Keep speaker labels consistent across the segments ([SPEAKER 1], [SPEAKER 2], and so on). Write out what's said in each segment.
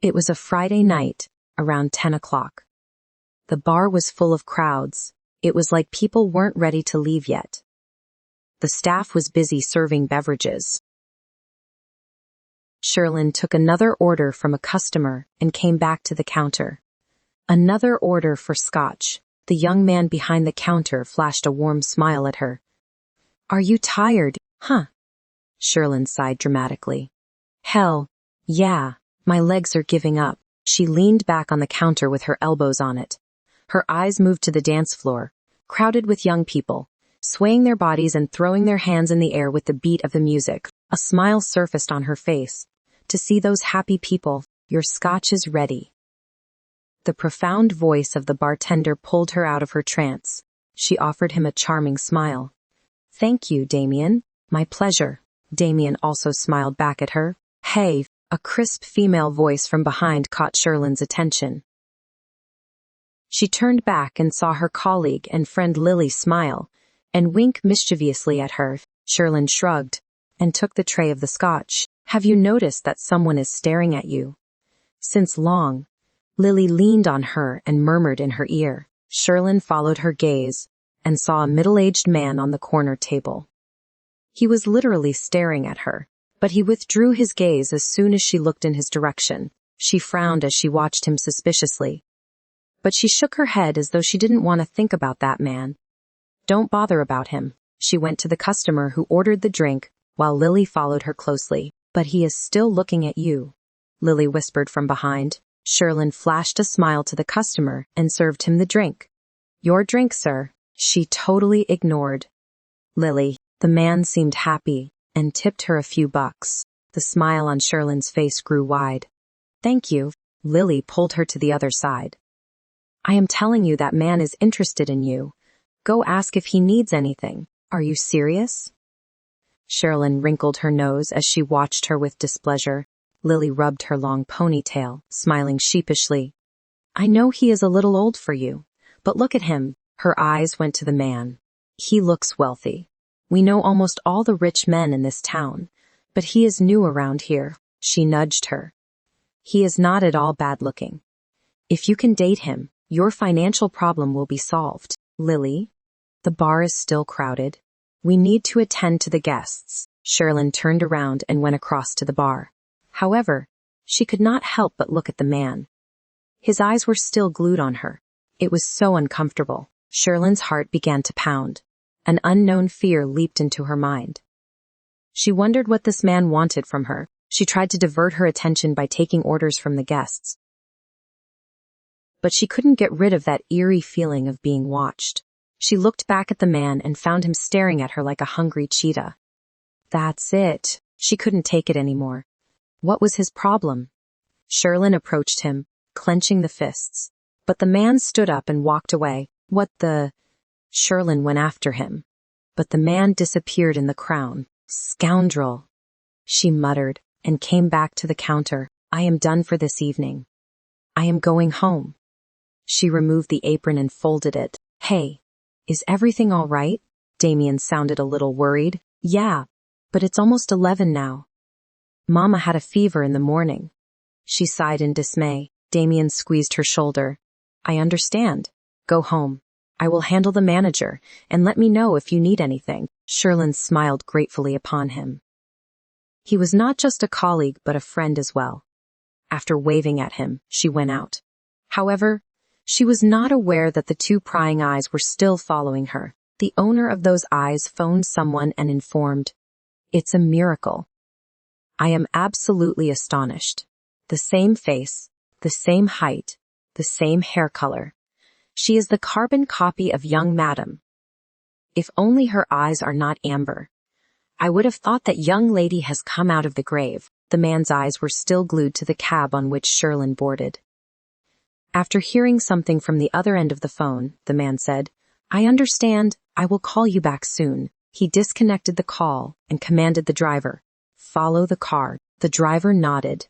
[SPEAKER 1] It was a Friday night, around 10 o'clock. The bar was full of crowds. It was like people weren't ready to leave yet. The staff was busy serving beverages. Sherlyn took another order from a customer and came back to the counter. Another order for scotch. The young man behind the counter flashed a warm smile at her. "Are you tired, huh?" Sherlyn sighed dramatically. "Hell, yeah, my legs are giving up." She leaned back on the counter with her elbows on it. Her eyes moved to the dance floor, crowded with young people, swaying their bodies and throwing their hands in the air with the beat of the music. A smile surfaced on her face. "To see those happy people, your scotch is ready." The profound voice of the bartender pulled her out of her trance. She offered him a charming smile. "Thank you, Damien. My pleasure." Damien also smiled back at her. "Hey," a crisp female voice from behind caught Sherlyn's attention. She turned back and saw her colleague and friend Lily smile and wink mischievously at her. Sherlyn shrugged and took the tray of the scotch. "Have you noticed that someone is staring at you?" "Since long." Lily leaned on her and murmured in her ear. Sherlyn followed her gaze and saw a middle-aged man on the corner table. He was literally staring at her, but he withdrew his gaze as soon as she looked in his direction. She frowned as she watched him suspiciously. But she shook her head as though she didn't want to think about that man. "Don't bother about him." She went to the customer who ordered the drink, while Lily followed her closely. "But he is still looking at you," Lily whispered from behind. Sherlyn flashed a smile to the customer and served him the drink. "Your drink, sir." She totally ignored Lily. The man seemed happy and tipped her a few bucks. The smile on Sherlyn's face grew wide. "Thank you." Lily pulled her to the other side. "I am telling you that man is interested in you. Go ask if he needs anything. Are you serious?" Sherlyn wrinkled her nose as she watched her with displeasure. Lily rubbed her long ponytail, smiling sheepishly. "I know he is a little old for you, but look at him." Her eyes went to the man. "He looks wealthy. We know almost all the rich men in this town, but he is new around here." She nudged her. "He is not at all bad-looking. If you can date him, your financial problem will be solved." "Lily, the bar is still crowded. We need to attend to the guests." Sherlyn turned around and went across to the bar. However, she could not help but look at the man. His eyes were still glued on her. It was so uncomfortable. Sherlyn's heart began to pound. An unknown fear leaped into her mind. She wondered what this man wanted from her. She tried to divert her attention by taking orders from the guests. But she couldn't get rid of that eerie feeling of being watched. She looked back at the man and found him staring at her like a hungry cheetah. That's it. She couldn't take it anymore. What was his problem? Sherlyn approached him, clenching the fists. But the man stood up and walked away. "What the—" Sherlyn went after him. But the man disappeared in the crowd. "Scoundrel," she muttered, and came back to the counter. "I am done for this evening. I am going home." She removed the apron and folded it. "Hey, is everything all right?" Damien sounded a little worried. "Yeah, but it's almost 11 now. Mama had a fever in the morning." She sighed in dismay. Damien squeezed her shoulder. "I understand. Go home. I will handle the manager, and let me know if you need anything." Sherlyn smiled gratefully upon him. He was not just a colleague but a friend as well. After waving at him, she went out. However, she was not aware that the two prying eyes were still following her. The owner of those eyes phoned someone and informed, "It's a miracle." I am absolutely astonished. The same face, the same height, the same hair color. She is the carbon copy of young Madam. If only her eyes are not amber. I would have thought that young lady has come out of the grave. The man's eyes were still glued to the cab on which Sherlyn boarded. After hearing something from the other end of the phone, the man said, "I understand. I will call you back soon." He disconnected the call and commanded the driver, "Follow the car." The driver nodded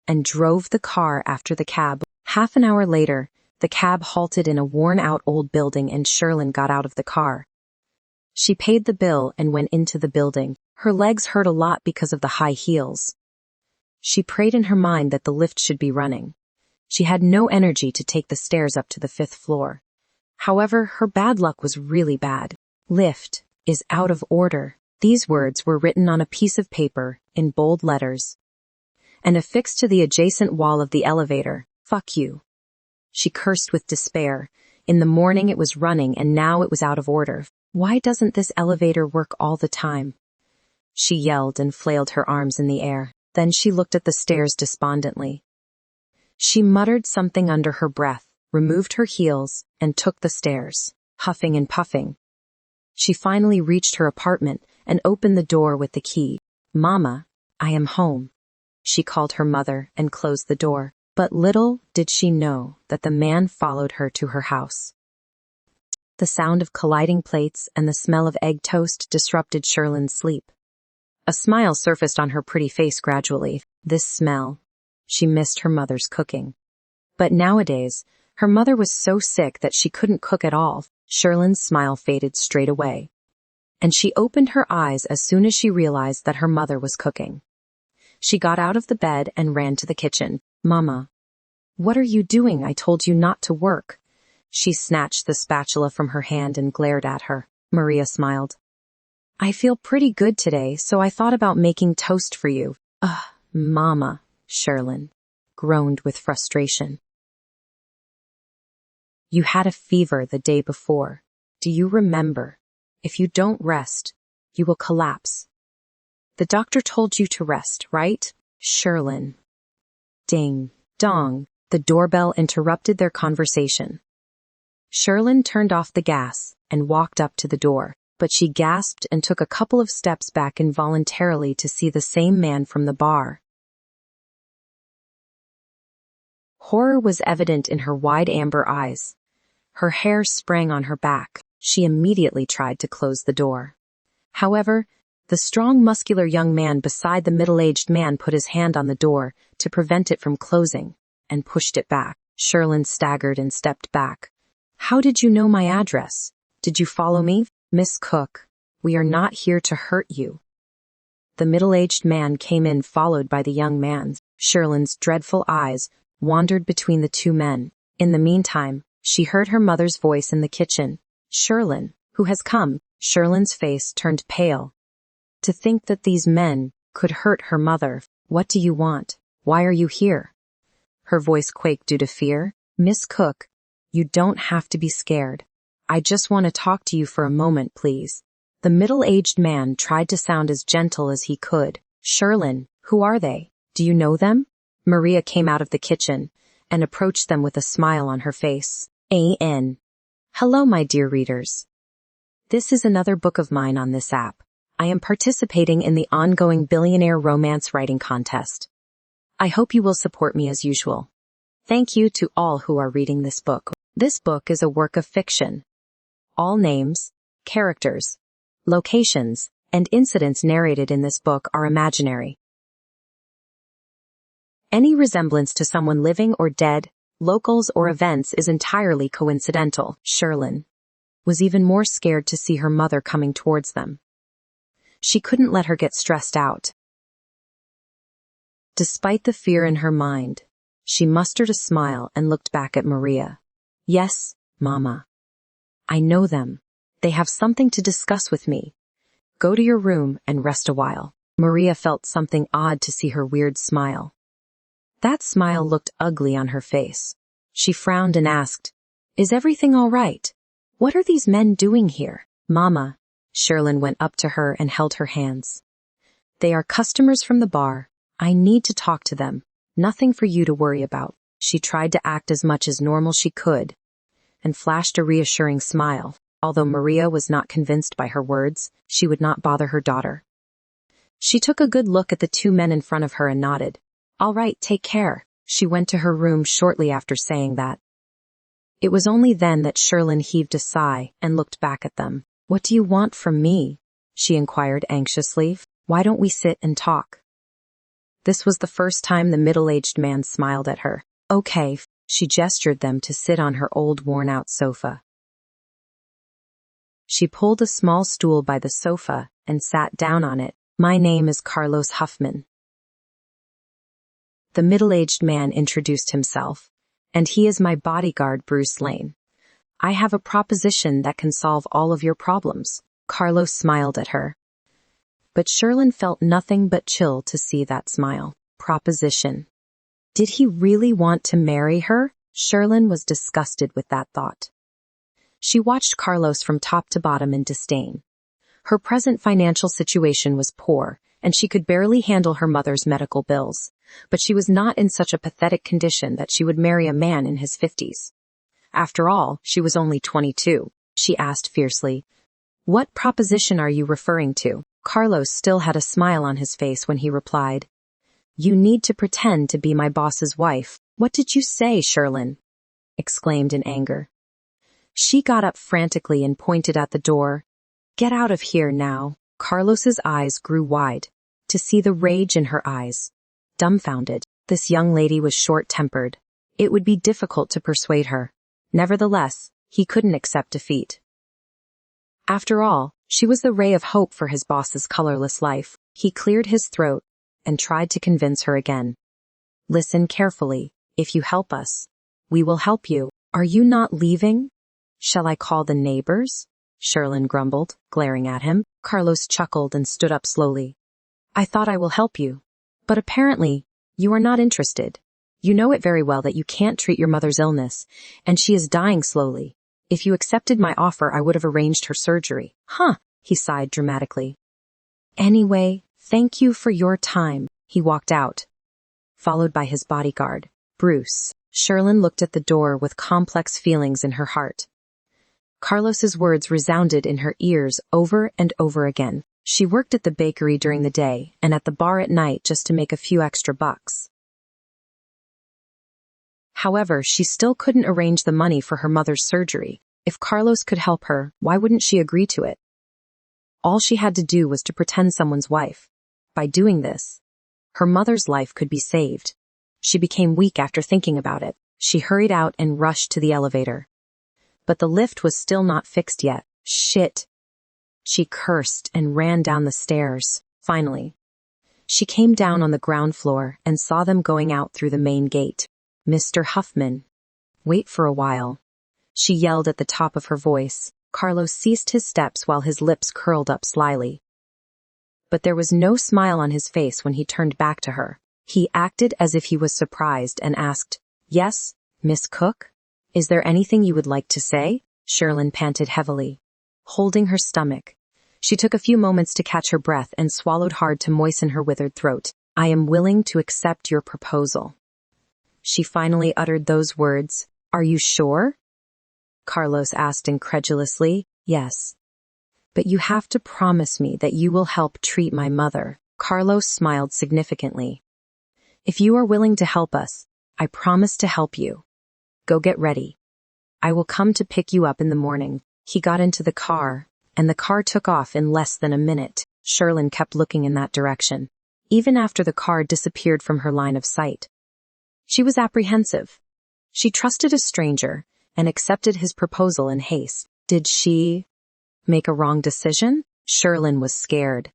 [SPEAKER 1] and drove the car after the cab. Half an hour later, the cab halted in a worn-out old building and Sherlyn got out of the car. She paid the bill and went into the building. Her legs hurt a lot because of the high heels. She prayed in her mind that the lift should be running. She had no energy to take the stairs up to the 5th floor. However, her bad luck was really bad. Lift is out of order. These words were written on a piece of paper in bold letters and affixed to the adjacent wall of the elevator. Fuck you. She cursed with despair. In the morning it was running and now it was out of order. Why doesn't this elevator work all the time? She yelled and flailed her arms in the air. Then she looked at the stairs despondently. She muttered something under her breath, removed her heels, and took the stairs, huffing and puffing. She finally reached her apartment and opened the door with the key. "Mama, I am home," she called her mother and closed the door. But little did she know that the man followed her to her house. The sound of colliding plates and the smell of egg toast disrupted Sherlyn's sleep. A smile surfaced on her pretty face gradually. This smell. She missed her mother's cooking. But nowadays, her mother was so sick that she couldn't cook at all. Sherlyn's smile faded straight away. And she opened her eyes as soon as she realized that her mother was cooking. She got out of the bed and ran to the kitchen. "Mama, what are you doing? I told you not to work." She snatched the spatula from her hand and glared at her. Maria smiled. "I feel pretty good today, so I thought about making toast for you." "Ugh, Mama," Sherlyn groaned with frustration. "You had a fever the day before. Do you remember? If you don't rest, you will collapse. The doctor told you to rest, right?" Sherlyn. Ding, dong. The doorbell interrupted their conversation. Sherlyn turned off the gas and walked up to the door, but she gasped and took a couple of steps back involuntarily to see the same man from the bar. Horror was evident in her wide amber eyes. Her hair sprang on her back. She immediately tried to close the door. However, the strong, muscular young man beside the middle-aged man put his hand on the door to prevent it from closing and pushed it back. Sherlyn staggered and stepped back. "How did you know my address? Did you follow me?" "Miss Cook, we are not here to hurt you." The middle-aged man came in followed by the young man. Sherlyn's dreadful eyes wandered between the two men. In the meantime, she heard her mother's voice in the kitchen. "Sherlyn, who has come?" Sherlyn's face turned pale. To think that these men could hurt her mother. "What do you want? Why are you here?" Her voice quaked due to fear. "Miss Cook, you don't have to be scared. I just want to talk to you for a moment, please." The middle-aged man tried to sound as gentle as he could. "Sherlyn, who are they? Do you know them?" Maria came out of the kitchen and approached them with a smile on her face. "A.N. Hello, my dear readers. This is another book of mine on this app. I am participating in the ongoing Billionaire romance writing contest. I hope you will support me as usual. Thank you to all who are reading this book. This book is a work of fiction. All names, characters, locations, and incidents narrated in this book are imaginary. Any resemblance to someone living or dead, locals or events is entirely coincidental. Sherlyn was even more scared to see her mother coming towards them. She couldn't let her get stressed out. Despite the fear in her mind, she mustered a smile and looked back at Maria. "Yes, Mama. I know them. They have something to discuss with me. Go to your room and rest a while." Maria felt something odd to see her weird smile. That smile looked ugly on her face. She frowned and asked, "Is everything all right? What are these men doing here?" "Mama." Sherlyn went up to her and held her hands. "They are customers from the bar. I need to talk to them. Nothing for you to worry about." She tried to act as much as normal she could and flashed a reassuring smile. Although Maria was not convinced by her words, she would not bother her daughter. She took a good look at the two men in front of her and nodded. "All right, take care." She went to her room shortly after saying that. It was only then that Sherlyn heaved a sigh and looked back at them. "What do you want from me?" she inquired anxiously. "Why don't we sit and talk?" This was the first time the middle-aged man smiled at her. "Okay." She gestured them to sit on her old worn-out sofa. She pulled a small stool by the sofa and sat down on it. "My name is Carlos Huffman." The middle-aged man introduced himself. And he is my bodyguard, Bruce Lane. I have a proposition that can solve all of your problems. Carlos smiled at her. But Sherlyn felt nothing but chill to see that smile. Proposition. Did he really want to marry her? Sherlyn was disgusted with that thought. She watched Carlos from top to bottom in disdain. Her present financial situation was poor, and she could barely handle her mother's medical bills, but she was not in such a pathetic condition that she would marry a man in his 50s. After all, she was only 22. She asked fiercely, "What proposition are you referring to?" Carlos still had a smile on his face when he replied, "You need to pretend to be my boss's wife." "What did you say, Sherlyn?" exclaimed in anger. She got up frantically and pointed at the door. "Get out of here now." Carlos's eyes grew wide, to see the rage in her eyes. Dumbfounded, this young lady was short-tempered. It would be difficult to persuade her. Nevertheless, he couldn't accept defeat. After all, she was the ray of hope for his boss's colorless life. He cleared his throat and tried to convince her again. "Listen carefully. If you help us, we will help you. Are you not leaving?" "Shall I call the neighbors?" Sherlyn grumbled, glaring at him. Carlos chuckled and stood up slowly. "I thought I will help you. But apparently, you are not interested. You know it very well that you can't treat your mother's illness, and she is dying slowly. If you accepted my offer, I would have arranged her surgery." "Huh," he sighed dramatically. "Anyway, thank you for your time." He walked out, followed by his bodyguard, Bruce. Sherlyn looked at the door with complex feelings in her heart. Carlos's words resounded in her ears over and over again. She worked at the bakery during the day and at the bar at night just to make a few extra bucks. However, she still couldn't arrange the money for her mother's surgery. If Carlos could help her, why wouldn't she agree to it? All she had to do was to pretend someone's wife. By doing this, her mother's life could be saved. She became weak after thinking about it. She hurried out and rushed to the elevator. But the lift was still not fixed yet. Shit! She cursed and ran down the stairs. Finally, she came down on the ground floor and saw them going out through the main gate. "Mr. Huffman, wait for a while," she yelled at the top of her voice. Carlos ceased his steps while his lips curled up slyly. But there was no smile on his face when he turned back to her. He acted as if he was surprised and asked, "Yes, Miss Cook? Is there anything you would like to say?" Sherlyn panted heavily, holding her stomach. She took a few moments to catch her breath and swallowed hard to moisten her withered throat. "I am willing to accept your proposal." She finally uttered those words. "Are you sure?" Carlos asked incredulously. "Yes. But you have to promise me that you will help treat my mother." Carlos smiled significantly. "If you are willing to help us, I promise to help you. Go get ready. I will come to pick you up in the morning." He got into the car, and the car took off in less than a minute. Sherlyn kept looking in that direction, even after the car disappeared from her line of sight. She was apprehensive. She trusted a stranger and accepted his proposal in haste. Did she make a wrong decision? Sherlyn was scared.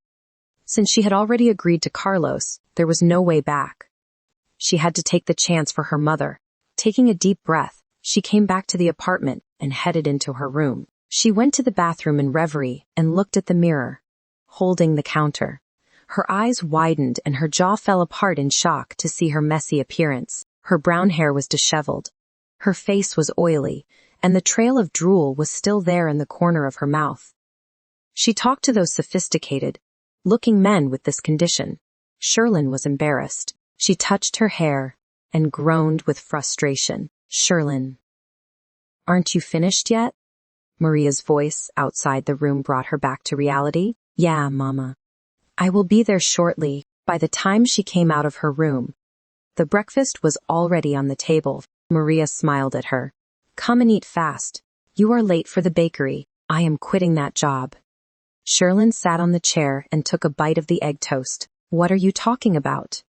[SPEAKER 1] Since she had already agreed to Carlos, there was no way back. She had to take the chance for her mother. Taking a deep breath, she came back to the apartment and headed into her room. She went to the bathroom in reverie and looked at the mirror, holding the counter. Her eyes widened and her jaw fell apart in shock to see her messy appearance. Her brown hair was disheveled. Her face was oily, and the trail of drool was still there in the corner of her mouth. She talked to those sophisticated-looking men with this condition. Sherlyn was embarrassed. She touched her hair and groaned with frustration. "Sherlyn, aren't you finished yet?" Maria's voice outside the room brought her back to reality. "Yeah, Mama. I will be there shortly." By the time she came out of her room, the breakfast was already on the table. Maria smiled at her. "Come and eat fast. You are late for the bakery. I am quitting that job." Sherlyn sat on the chair and took a bite of the egg toast. "What are you talking about?"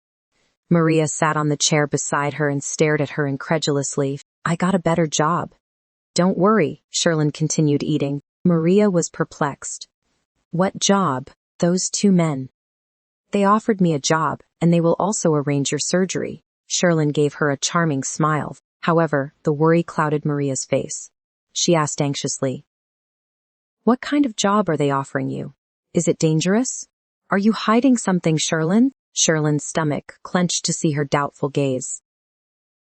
[SPEAKER 1] Maria sat on the chair beside her and stared at her incredulously. "I got a better job." "Don't worry," Sherlyn continued eating. Maria was perplexed. "What job?" "Those two men. They offered me a job, and they will also arrange your surgery." Sherlyn gave her a charming smile. However, the worry clouded Maria's face. She asked anxiously, "What kind of job are they offering you? Is it dangerous? Are you hiding something, Sherlyn?" Sherlyn's stomach clenched to see her doubtful gaze.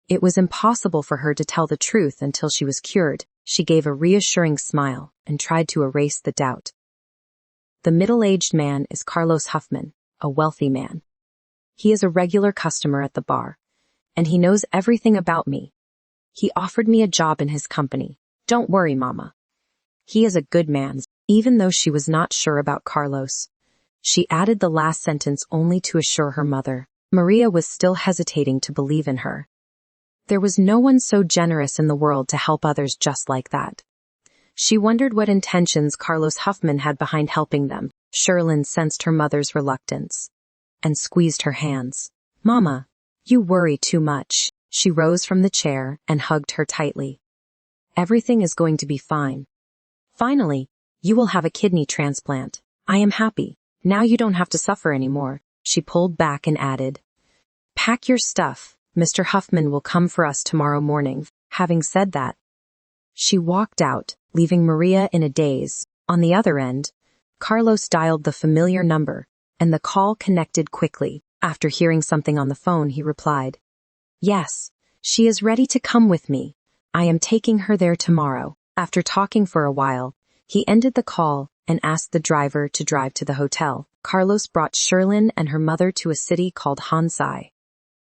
[SPEAKER 1] It was impossible for her to tell the truth until she was cured. She gave a reassuring smile and tried to erase the doubt. The middle-aged man is Carlos Huffman, a wealthy man. He is a regular customer at the bar, and he knows everything about me. He offered me a job in his company. Don't worry, Mama. He is a good man. Even though she was not sure about Carlos, she added the last sentence only to assure her mother. Maria was still hesitating to believe in her. There was no one so generous in the world to help others just like that. She wondered what intentions Carlos Huffman had behind helping them. Sherlyn sensed her mother's reluctance and squeezed her hands. "Mama, you worry too much." She rose from the chair and hugged her tightly. "Everything is going to be fine. Finally, you will have a kidney transplant. I am happy. Now you don't have to suffer anymore." She pulled back and added, "Pack your stuff. Mr. Huffman will come for us tomorrow morning." Having said that, she walked out, leaving Maria in a daze. On the other end, Carlos dialed the familiar number, and the call connected quickly. After hearing something on the phone, he replied, "Yes, she is ready to come with me. I am taking her there tomorrow." After talking for a while, he ended the call and asked the driver to drive to the hotel. Carlos brought Sherlyn and her mother to a city called Hansai,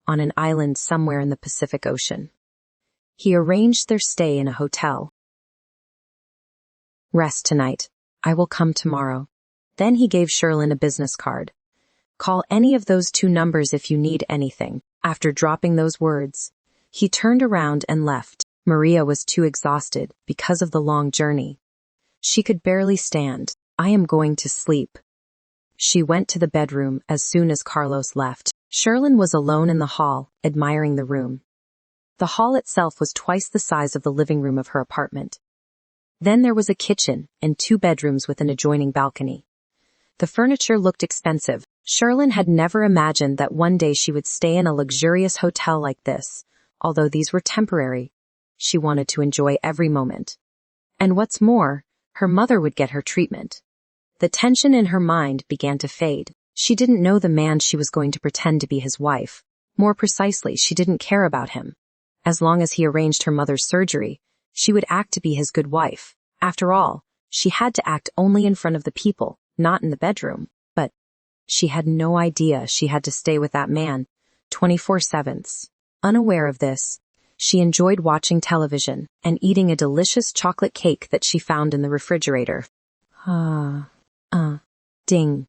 [SPEAKER 1] on an island somewhere in the Pacific Ocean. He arranged their stay in a hotel. "Rest tonight. I will come tomorrow." Then he gave Sherlyn a business card. "Call any of those 2 numbers if you need anything." After dropping those words, he turned around and left. Maria was too exhausted because of the long journey. She could barely stand. "I am going to sleep." She went to the bedroom as soon as Carlos left. Sherlyn was alone in the hall, admiring the room. The hall itself was twice the size of the living room of her apartment. Then there was a kitchen and 2 bedrooms with an adjoining balcony. The furniture looked expensive. Sherlyn had never imagined that one day she would stay in a luxurious hotel like this. Although these were temporary, she wanted to enjoy every moment. And what's more, her mother would get her treatment. The tension in her mind began to fade. She didn't know the man she was going to pretend to be his wife. More precisely, she didn't care about him. As long as he arranged her mother's surgery, she would act to be his good wife. After all, she had to act only in front of the people, not in the bedroom. But she had no idea she had to stay with that man 24/7. Unaware of this, she enjoyed watching television and eating a delicious chocolate cake that she found in the refrigerator. Ding.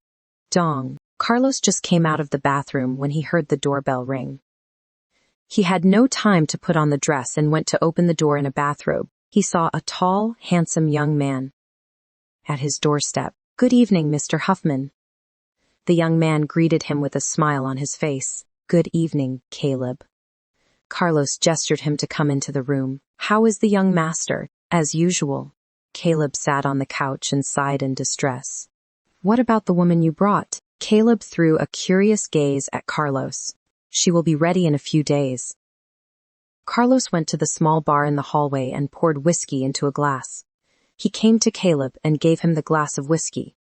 [SPEAKER 1] Dong. Carlos just came out of the bathroom when he heard the doorbell ring. He had no time to put on the dress and went to open the door in a bathrobe. He saw a tall, handsome young man at his doorstep. "Good evening, Mr. Huffman." The young man greeted him with a smile on his face. "Good evening, Caleb." Carlos gestured him to come into the room. "How is the young master?" "As usual." Caleb sat on the couch and sighed in distress. "What about the woman you brought?" Caleb threw a curious gaze at Carlos. "She will be ready in a few days." Carlos went to the small bar in the hallway and poured whiskey into a glass. He came to Caleb and gave him the glass of whiskey.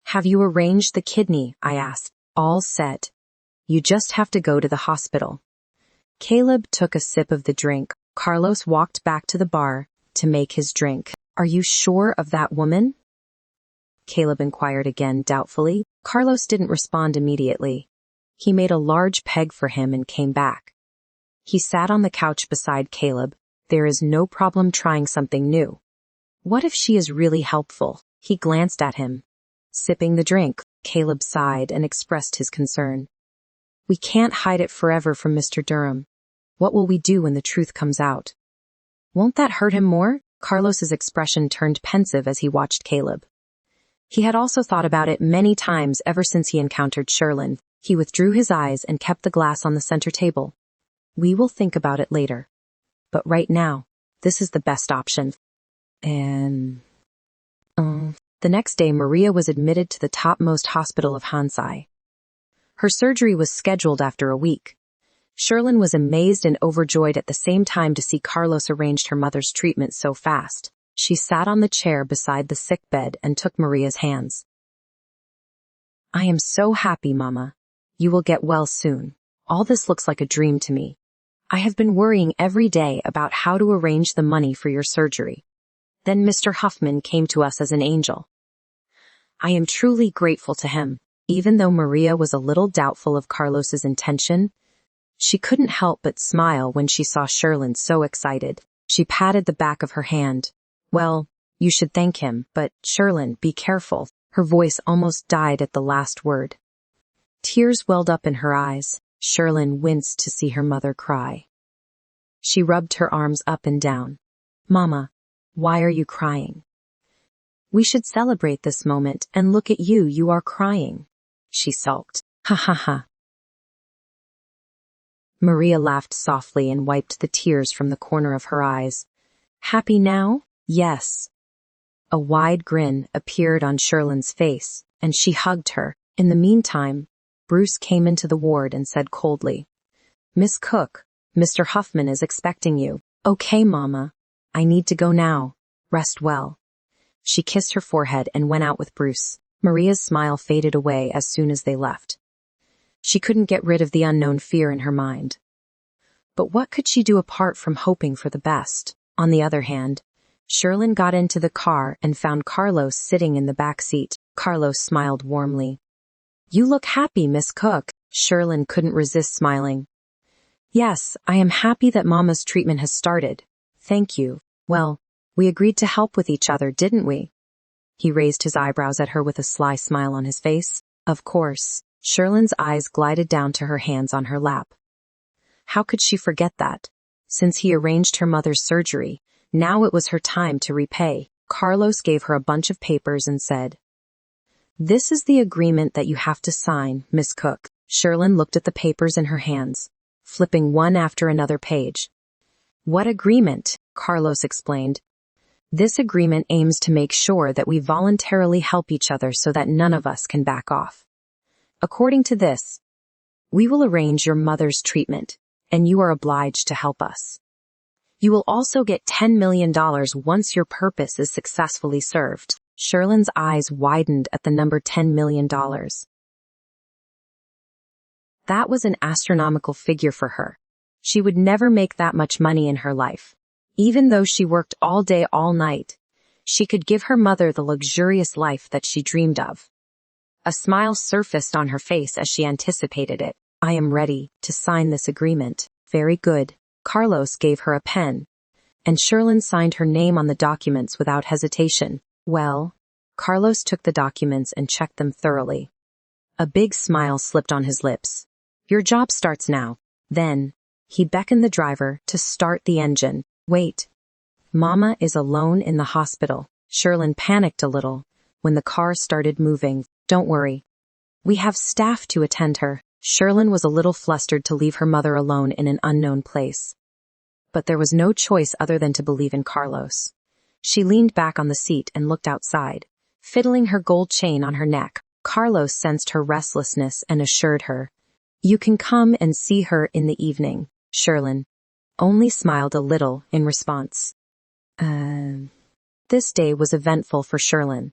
[SPEAKER 1] "Have you arranged the kidney?" I asked. "All set. You just have to go to the hospital." Caleb took a sip of the drink. Carlos walked back to the bar to make his drink. "Are you sure of that woman?" Caleb inquired again doubtfully. Carlos didn't respond immediately. He made a large peg for him and came back. He sat on the couch beside Caleb. "There is no problem trying something new. What if she is really helpful?" He glanced at him. Sipping the drink, Caleb sighed and expressed his concern. "We can't hide it forever from Mr. Durham. What will we do when the truth comes out?" "Won't that hurt him more?" Carlos's expression turned pensive as he watched Caleb. He had also thought about it many times ever since he encountered Sherlyn. He withdrew his eyes and kept the glass on the center table. "We will think about it later. But right now, this is the best option." And the next day, Maria was admitted to the topmost hospital of Hansai. Her surgery was scheduled after a week. Sherlyn was amazed and overjoyed at the same time to see Carlos arranged her mother's treatment so fast. She sat on the chair beside the sick bed and took Maria's hands. I am so happy, Mama. You will get well soon. All this looks like a dream to me. I have been worrying every day about how to arrange the money for your surgery. Then Mr. Huffman came to us as an angel. I am truly grateful to him. Even though Maria was a little doubtful of Carlos's intention, she couldn't help but smile when she saw Sherlyn so excited. She patted the back of her hand. Well, you should thank him, but Sherlyn, be careful. Her voice almost died at the last word. Tears welled up in her eyes. Sherlyn winced to see her mother cry. She rubbed her arms up and down. Mama, why are you crying? We should celebrate this moment, and look at you, you are crying. She sulked. Ha ha ha. Maria laughed softly and wiped the tears from the corner of her eyes. Happy now? Yes. A wide grin appeared on Sherlyn's face, and she hugged her. In the meantime, Bruce came into the ward and said coldly, Miss Cook, Mr. Huffman is expecting you. Okay, Mama. I need to go now. Rest well. She kissed her forehead and went out with Bruce. Maria's smile faded away as soon as they left. She couldn't get rid of the unknown fear in her mind. But what could she do apart from hoping for the best? On the other hand, Sherlyn got into the car and found Carlos sitting in the back seat. Carlos smiled warmly. You look happy, Miss Cook. Sherlyn couldn't resist smiling. Yes, I am happy that Mama's treatment has started. Thank you. Well, we agreed to help with each other, didn't we? He raised his eyebrows at her with a sly smile on his face. Of course. Sherlyn's eyes glided down to her hands on her lap. How could she forget that? Since he arranged her mother's surgery, now it was her time to repay. Carlos gave her a bunch of papers and said, This is the agreement that you have to sign, Miss Cook. Sherlyn looked at the papers in her hands, flipping one after another page. What agreement? Carlos explained. This agreement aims to make sure that we voluntarily help each other so that none of us can back off. According to this, we will arrange your mother's treatment, and you are obliged to help us. You will also get $10 million once your purpose is successfully served. Sherlyn's eyes widened at the number $10 million. That was an astronomical figure for her. She would never make that much money in her life. Even though she worked all day, all night, she could give her mother the luxurious life that she dreamed of. A smile surfaced on her face as she anticipated it. I am ready to sign this agreement. Very good. Carlos gave her a pen, and Sherlyn signed her name on the documents without hesitation. Well, Carlos took the documents and checked them thoroughly. A big smile slipped on his lips. Your job starts now. Then, he beckoned the driver to start the engine. Wait. Mama is alone in the hospital. Sherlyn panicked a little when the car started moving. Don't worry. We have staff to attend her. Sherlyn was a little flustered to leave her mother alone in an unknown place. But there was no choice other than to believe in Carlos. She leaned back on the seat and looked outside, fiddling her gold chain on her neck. Carlos sensed her restlessness and assured her, You can come and see her in the evening. Sherlyn only smiled a little in response. This day was eventful for Sherlyn.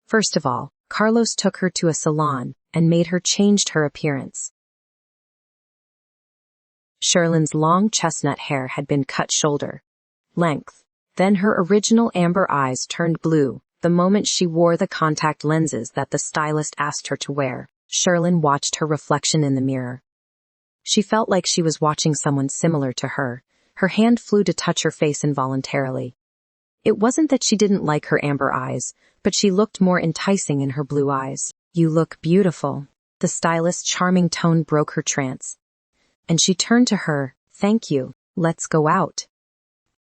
[SPEAKER 1] First of all, Carlos took her to a salon and made her change her appearance. Sherlyn's long chestnut hair had been cut shoulder length. Then her original amber eyes turned blue the moment she wore the contact lenses that the stylist asked her to wear. Sherlyn watched her reflection in the mirror. She felt like she was watching someone similar to her. Her hand flew to touch her face involuntarily. It wasn't that she didn't like her amber eyes, but she looked more enticing in her blue eyes. You look beautiful. The stylist's charming tone broke her trance. And she turned to her. Thank you. Let's go out.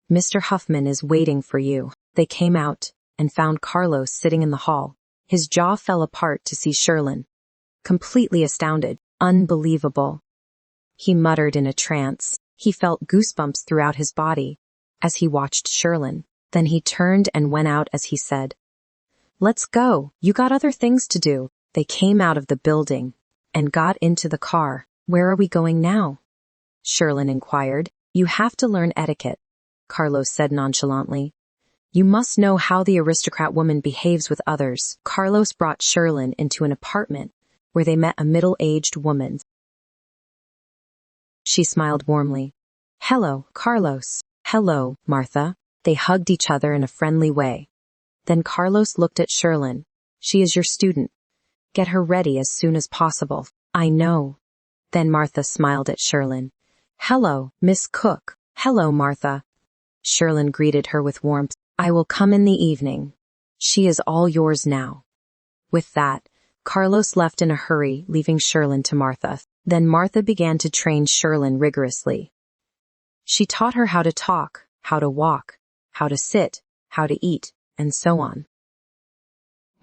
[SPEAKER 1] Mr. Huffman is waiting for you. They came out and found Carlos sitting in the hall. His jaw fell apart to see Sherlyn. Completely astounded. Unbelievable. He muttered in a trance. He felt goosebumps throughout his body as he watched Sherlyn. Then he turned and went out as he said, Let's go. You got other things to do. They came out of the building and got into the car. Where are we going now? Sherlyn inquired. You have to learn etiquette, Carlos said nonchalantly. You must know how the aristocrat woman behaves with others. Carlos brought Sherlyn into an apartment where they met a middle-aged woman. She smiled warmly. Hello, Carlos. Hello, Martha. They hugged each other in a friendly way. Then Carlos looked at Sherlyn. She is your student. Get her ready as soon as possible. I know. Then Martha smiled at Sherlyn. Hello, Miss Cook. Hello, Martha. Sherlyn greeted her with warmth. I will come in the evening. She is all yours now. With that, Carlos left in a hurry, leaving Sherlyn to Martha. Then Martha began to train Sherlyn rigorously. She taught her how to talk, how to walk, how to sit, how to eat, and so on.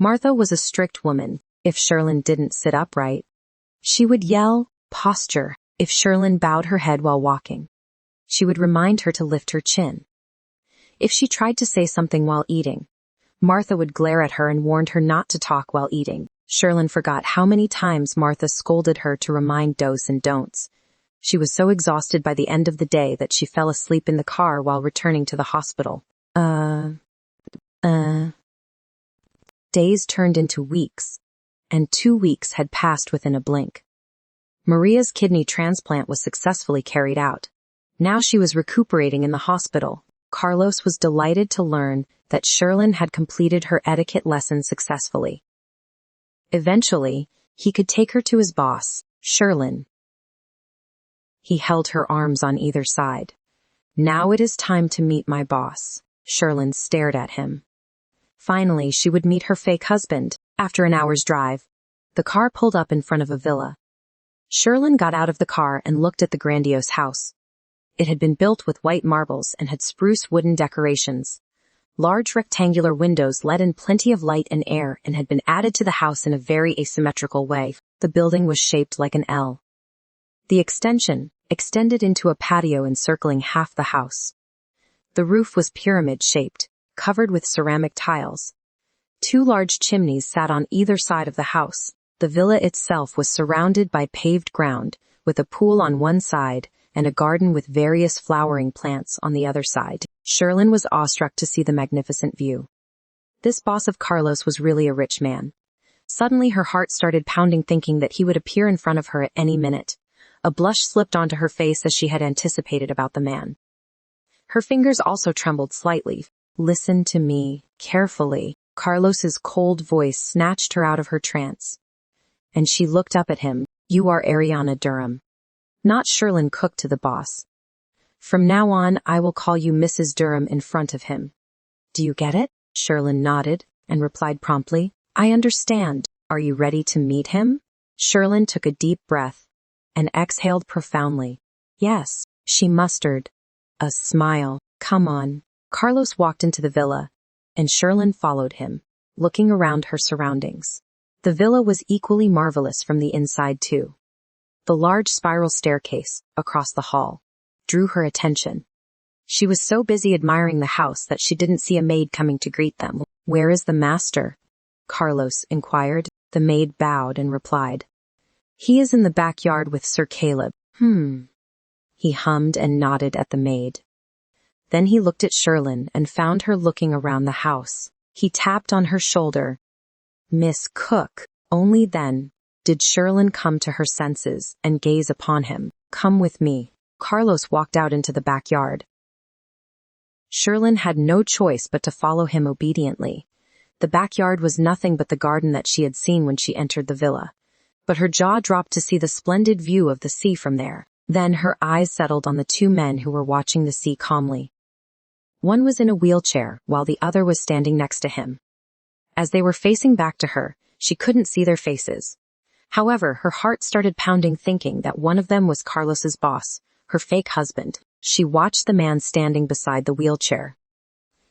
[SPEAKER 1] Martha was a strict woman. If Sherlyn didn't sit upright, she would yell, posture, if Sherlyn bowed her head while walking. She would remind her to lift her chin. If she tried to say something while eating, Martha would glare at her and warned her not to talk while eating. Sherlyn forgot how many times Martha scolded her to remind do's and don'ts. She was so exhausted by the end of the day that she fell asleep in the car while returning to the hospital. Days turned into weeks, and 2 weeks had passed within a blink. Maria's kidney transplant was successfully carried out. Now she was recuperating in the hospital. Carlos was delighted to learn that Sherlyn had completed her etiquette lesson successfully. Eventually, he could take her to his boss, Sherlyn. He held her arms on either side. Now it is time to meet my boss. Sherlyn stared at him. Finally, she would meet her fake husband. After an hour's drive, the car pulled up in front of a villa. Sherlyn got out of the car and looked at the grandiose house. It had been built with white marbles and had spruce wooden decorations. Large rectangular windows let in plenty of light and air and had been added to the house in a very asymmetrical way. The building was shaped like an L. The extension extended into a patio encircling half the house. The roof was pyramid-shaped, covered with ceramic tiles. 2 large chimneys sat on either side of the house. The villa itself was surrounded by paved ground, with a pool on one side and a garden with various flowering plants on the other side. Sherlyn was awestruck to see the magnificent view. This boss of Carlos was really a rich man. Suddenly her heart started pounding, thinking that he would appear in front of her at any minute. A blush slipped onto her face as she had anticipated about the man. Her fingers also trembled slightly. Listen to me, carefully. Carlos's cold voice snatched her out of her trance. And she looked up at him. You are Ariana Durham. Not Sherlyn Cook to the boss. From now on, I will call you Mrs. Durham in front of him. Do you get it? Sherlyn nodded and replied promptly. I understand. Are you ready to meet him? Sherlyn took a deep breath and exhaled profoundly. Yes, she mustered a smile. Come on. Carlos walked into the villa, and Sherlyn followed him, looking around her surroundings. The villa was equally marvelous from the inside too. The large spiral staircase, across the hall, drew her attention. She was so busy admiring the house that she didn't see a maid coming to greet them. Where is the master? Carlos inquired. The maid bowed and replied. He is in the backyard with Sir Caleb. He hummed and nodded at the maid. Then he looked at Sherlyn and found her looking around the house. He tapped on her shoulder. Miss Cook. Only then did Sherlyn come to her senses and gaze upon him. Come with me. Carlos walked out into the backyard. Sherlyn had no choice but to follow him obediently. The backyard was nothing but the garden that she had seen when she entered the villa. But her jaw dropped to see the splendid view of the sea from there. Then her eyes settled on the 2 men who were watching the sea calmly. One was in a wheelchair, while the other was standing next to him. As they were facing back to her, she couldn't see their faces. However, her heart started pounding, thinking that one of them was Carlos's boss, her fake husband. She watched the man standing beside the wheelchair.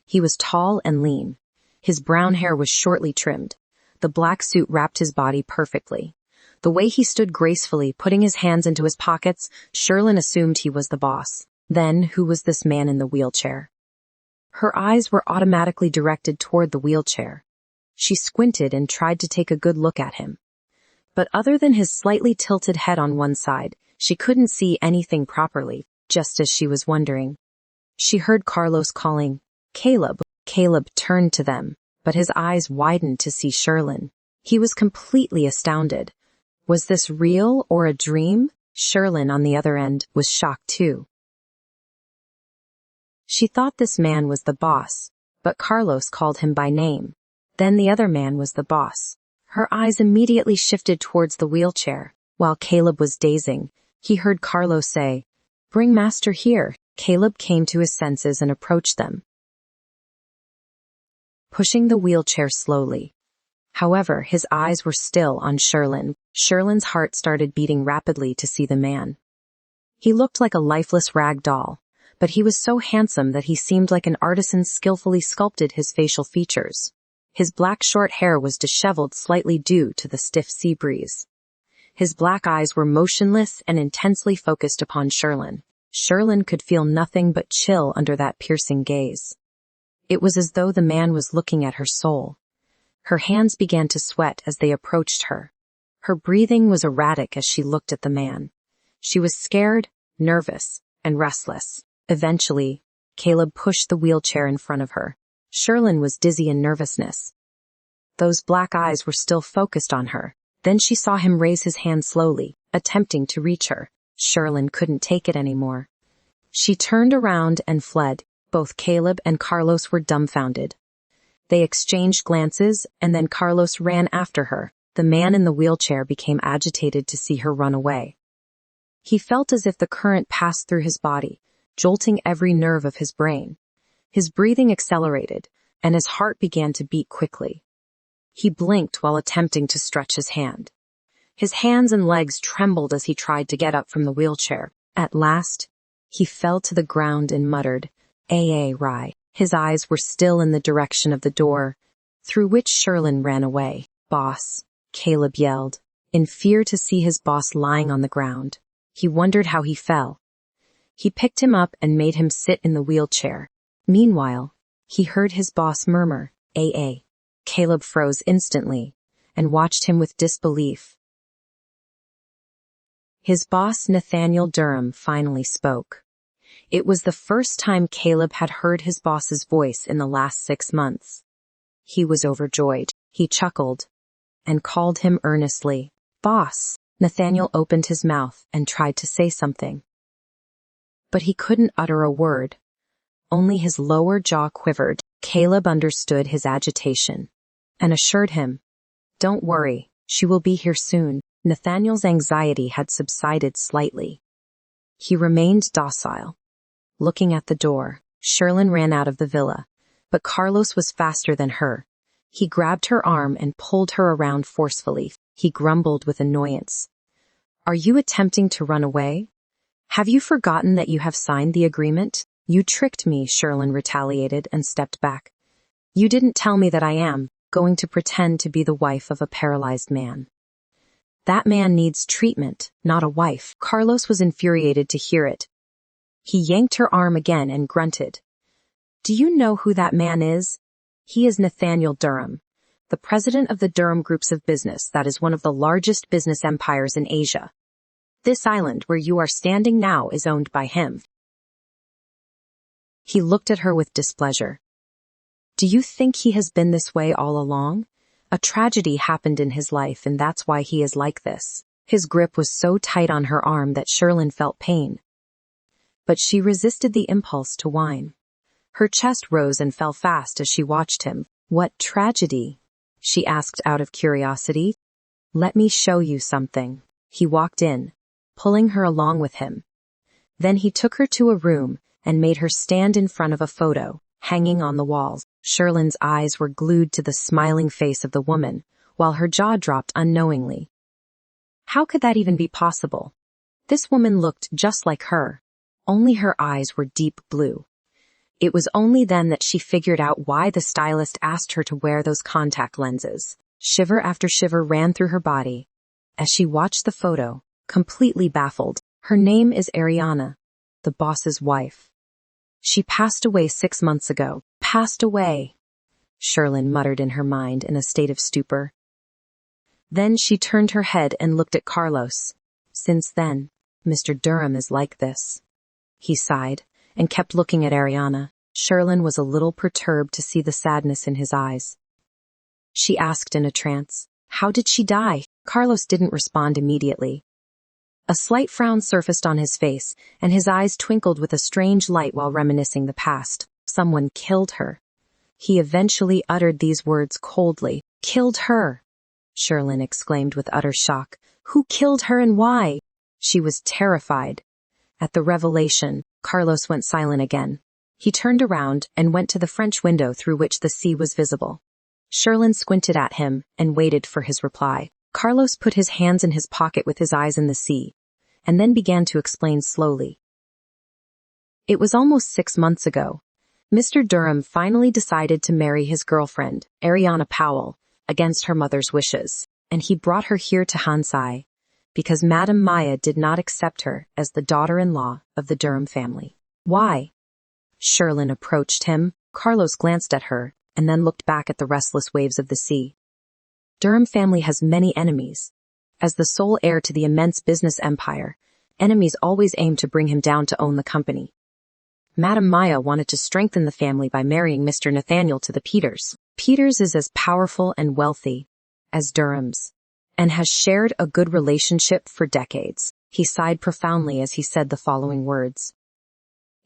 [SPEAKER 1] He was tall and lean. His brown hair was shortly trimmed. The black suit wrapped his body perfectly. The way he stood gracefully, putting his hands into his pockets, Sherlyn assumed he was the boss. Then, who was this man in the wheelchair? Her eyes were automatically directed toward the wheelchair. She squinted and tried to take a good look at him. But other than his slightly tilted head on one side, she couldn't see anything properly, just as she was wondering. She heard Carlos calling, "Caleb." Caleb turned to them, but his eyes widened to see Sherlyn. He was completely astounded. Was this real or a dream? Sherlyn, on the other end, was shocked too. She thought this man was the boss, but Carlos called him by name. Then the other man was the boss. Her eyes immediately shifted towards the wheelchair. While Caleb was dazing, he heard Carlos say, "Bring Master here." Caleb came to his senses and approached them, pushing the wheelchair slowly. However, his eyes were still on Sherlyn. Sherlyn's heart started beating rapidly to see the man. He looked like a lifeless rag doll, but he was so handsome that he seemed like an artisan skillfully sculpted his facial features. His black short hair was disheveled slightly due to the stiff sea breeze. His black eyes were motionless and intensely focused upon Sherlyn. Sherlyn could feel nothing but chill under that piercing gaze. It was as though the man was looking at her soul. Her hands began to sweat as they approached her. Her breathing was erratic as she looked at the man. She was scared, nervous, and restless. Eventually, Caleb pushed the wheelchair in front of her. Sherlyn was dizzy in nervousness. Those black eyes were still focused on her. Then she saw him raise his hand slowly, attempting to reach her. Sherlyn couldn't take it anymore. She turned around and fled. Both Caleb and Carlos were dumbfounded. They exchanged glances, and then Carlos ran after her. The man in the wheelchair became agitated to see her run away. He felt as if the current passed through his body, jolting every nerve of his brain. His breathing accelerated, and his heart began to beat quickly. He blinked while attempting to stretch his hand. His hands and legs trembled as he tried to get up from the wheelchair. At last, he fell to the ground and muttered, "Rai." His eyes were still in the direction of the door, through which Sherlyn ran away. "Boss," Caleb yelled, in fear to see his boss lying on the ground. He wondered how he fell. He picked him up and made him sit in the wheelchair. Meanwhile, he heard his boss murmur, "AA." Caleb froze instantly and watched him with disbelief. His boss, Nathaniel Durham, finally spoke. It was the first time Caleb had heard his boss's voice in the last 6 months. He was overjoyed. He chuckled and called him earnestly, "Boss." Nathaniel opened his mouth and tried to say something, but he couldn't utter a word. Only his lower jaw quivered. Caleb understood his agitation and assured him, "Don't worry, she will be here soon." Nathaniel's anxiety had subsided slightly. He remained docile. Looking at the door, Sherlyn ran out of the villa, but Carlos was faster than her. He grabbed her arm and pulled her around forcefully. He grumbled with annoyance, "Are you attempting to run away? Have you forgotten that you have signed the agreement?" "You tricked me," Sherlyn retaliated and stepped back. "You didn't tell me that I am going to pretend to be the wife of a paralyzed man. That man needs treatment, not a wife." Carlos was infuriated to hear it. He yanked her arm again and grunted, "Do you know who that man is? He is Nathaniel Durham, the president of the Durham Groups of Business. That is one of the largest business empires in Asia. This island where you are standing now is owned by him." He looked at her with displeasure. "Do you think he has been this way all along? A tragedy happened in his life and that's why he is like this." His grip was so tight on her arm that Sherlyn felt pain. But she resisted the impulse to whine. Her chest rose and fell fast as she watched him. "What tragedy?" she asked out of curiosity. "Let me show you something." He walked in, pulling her along with him. Then he took her to a room and made her stand in front of a photo hanging on the walls. Sherlyn's eyes were glued to the smiling face of the woman, while her jaw dropped unknowingly. How could that even be possible? This woman looked just like her, only her eyes were deep blue. It was only then that she figured out why the stylist asked her to wear those contact lenses. Shiver after shiver ran through her body as she watched the photo, completely baffled. Her name is Ariana, the boss's wife. She passed away 6 months ago. Passed away, Sherlyn muttered in her mind in a state of stupor. Then she turned her head and looked at Carlos. Since then, Mr. Durham is like this. He sighed and kept looking at Ariana. Sherlyn was a little perturbed to see the sadness in his eyes. She asked in a trance, "How did she die?" Carlos didn't respond immediately. A slight frown surfaced on his face, and his eyes twinkled with a strange light while reminiscing the past. Someone killed her. He eventually uttered these words coldly. "Killed her!" Sherlyn exclaimed with utter shock. "Who killed her and why?" She was terrified. At the revelation, Carlos went silent again. He turned around and went to the French window through which the sea was visible. Sherlyn squinted at him and waited for his reply. Carlos put his hands in his pocket with his eyes in the sea, and then began to explain slowly. It was almost 6 months ago. Mr. Durham finally decided to marry his girlfriend, Ariana Powell, against her mother's wishes, and he brought her here to Hansai, because Madame Maya did not accept her as the daughter-in-law of the Durham family. Why? Sherlyn approached him. Carlos glanced at her, and then looked back at the restless waves of the sea. Durham family has many enemies. As the sole heir to the immense business empire, enemies always aim to bring him down to own the company. Madame Maya wanted to strengthen the family by marrying Mr. Nathaniel to the Peters. Peters is as powerful and wealthy as Durham's, and has shared a good relationship for decades. He sighed profoundly as he said the following words.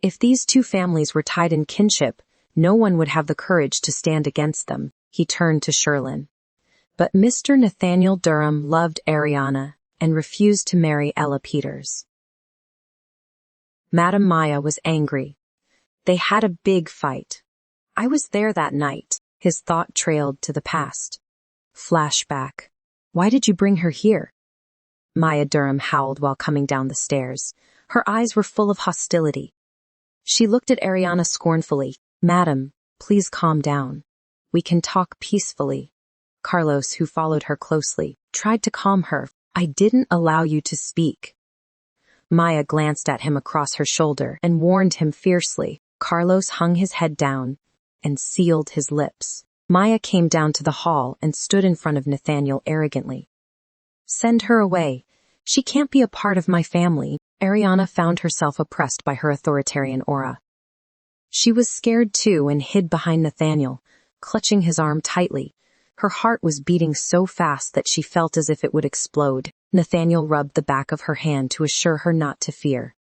[SPEAKER 1] If these two families were tied in kinship, no one would have the courage to stand against them. He turned to Sherlyn. But Mr. Nathaniel Durham loved Ariana and refused to marry Ella Peters. Madame Maya was angry. They had a big fight. I was there that night. His thought trailed to the past. Flashback. Why did you bring her here? Maya Durham howled while coming down the stairs. Her eyes were full of hostility. She looked at Ariana scornfully. Madam, please calm down. We can talk peacefully. Carlos, who followed her closely, tried to calm her. I didn't allow you to speak. Maya glanced at him across her shoulder and warned him fiercely. Carlos hung his head down and sealed his lips. Maya came down to the hall and stood in front of Nathaniel arrogantly. Send her away. She can't be a part of my family. Ariana found herself oppressed by her authoritarian aura. She was scared too and hid behind Nathaniel, clutching his arm tightly. Her heart was beating so fast that she felt as if it would explode. Nathaniel rubbed the back of her hand to assure her not to fear.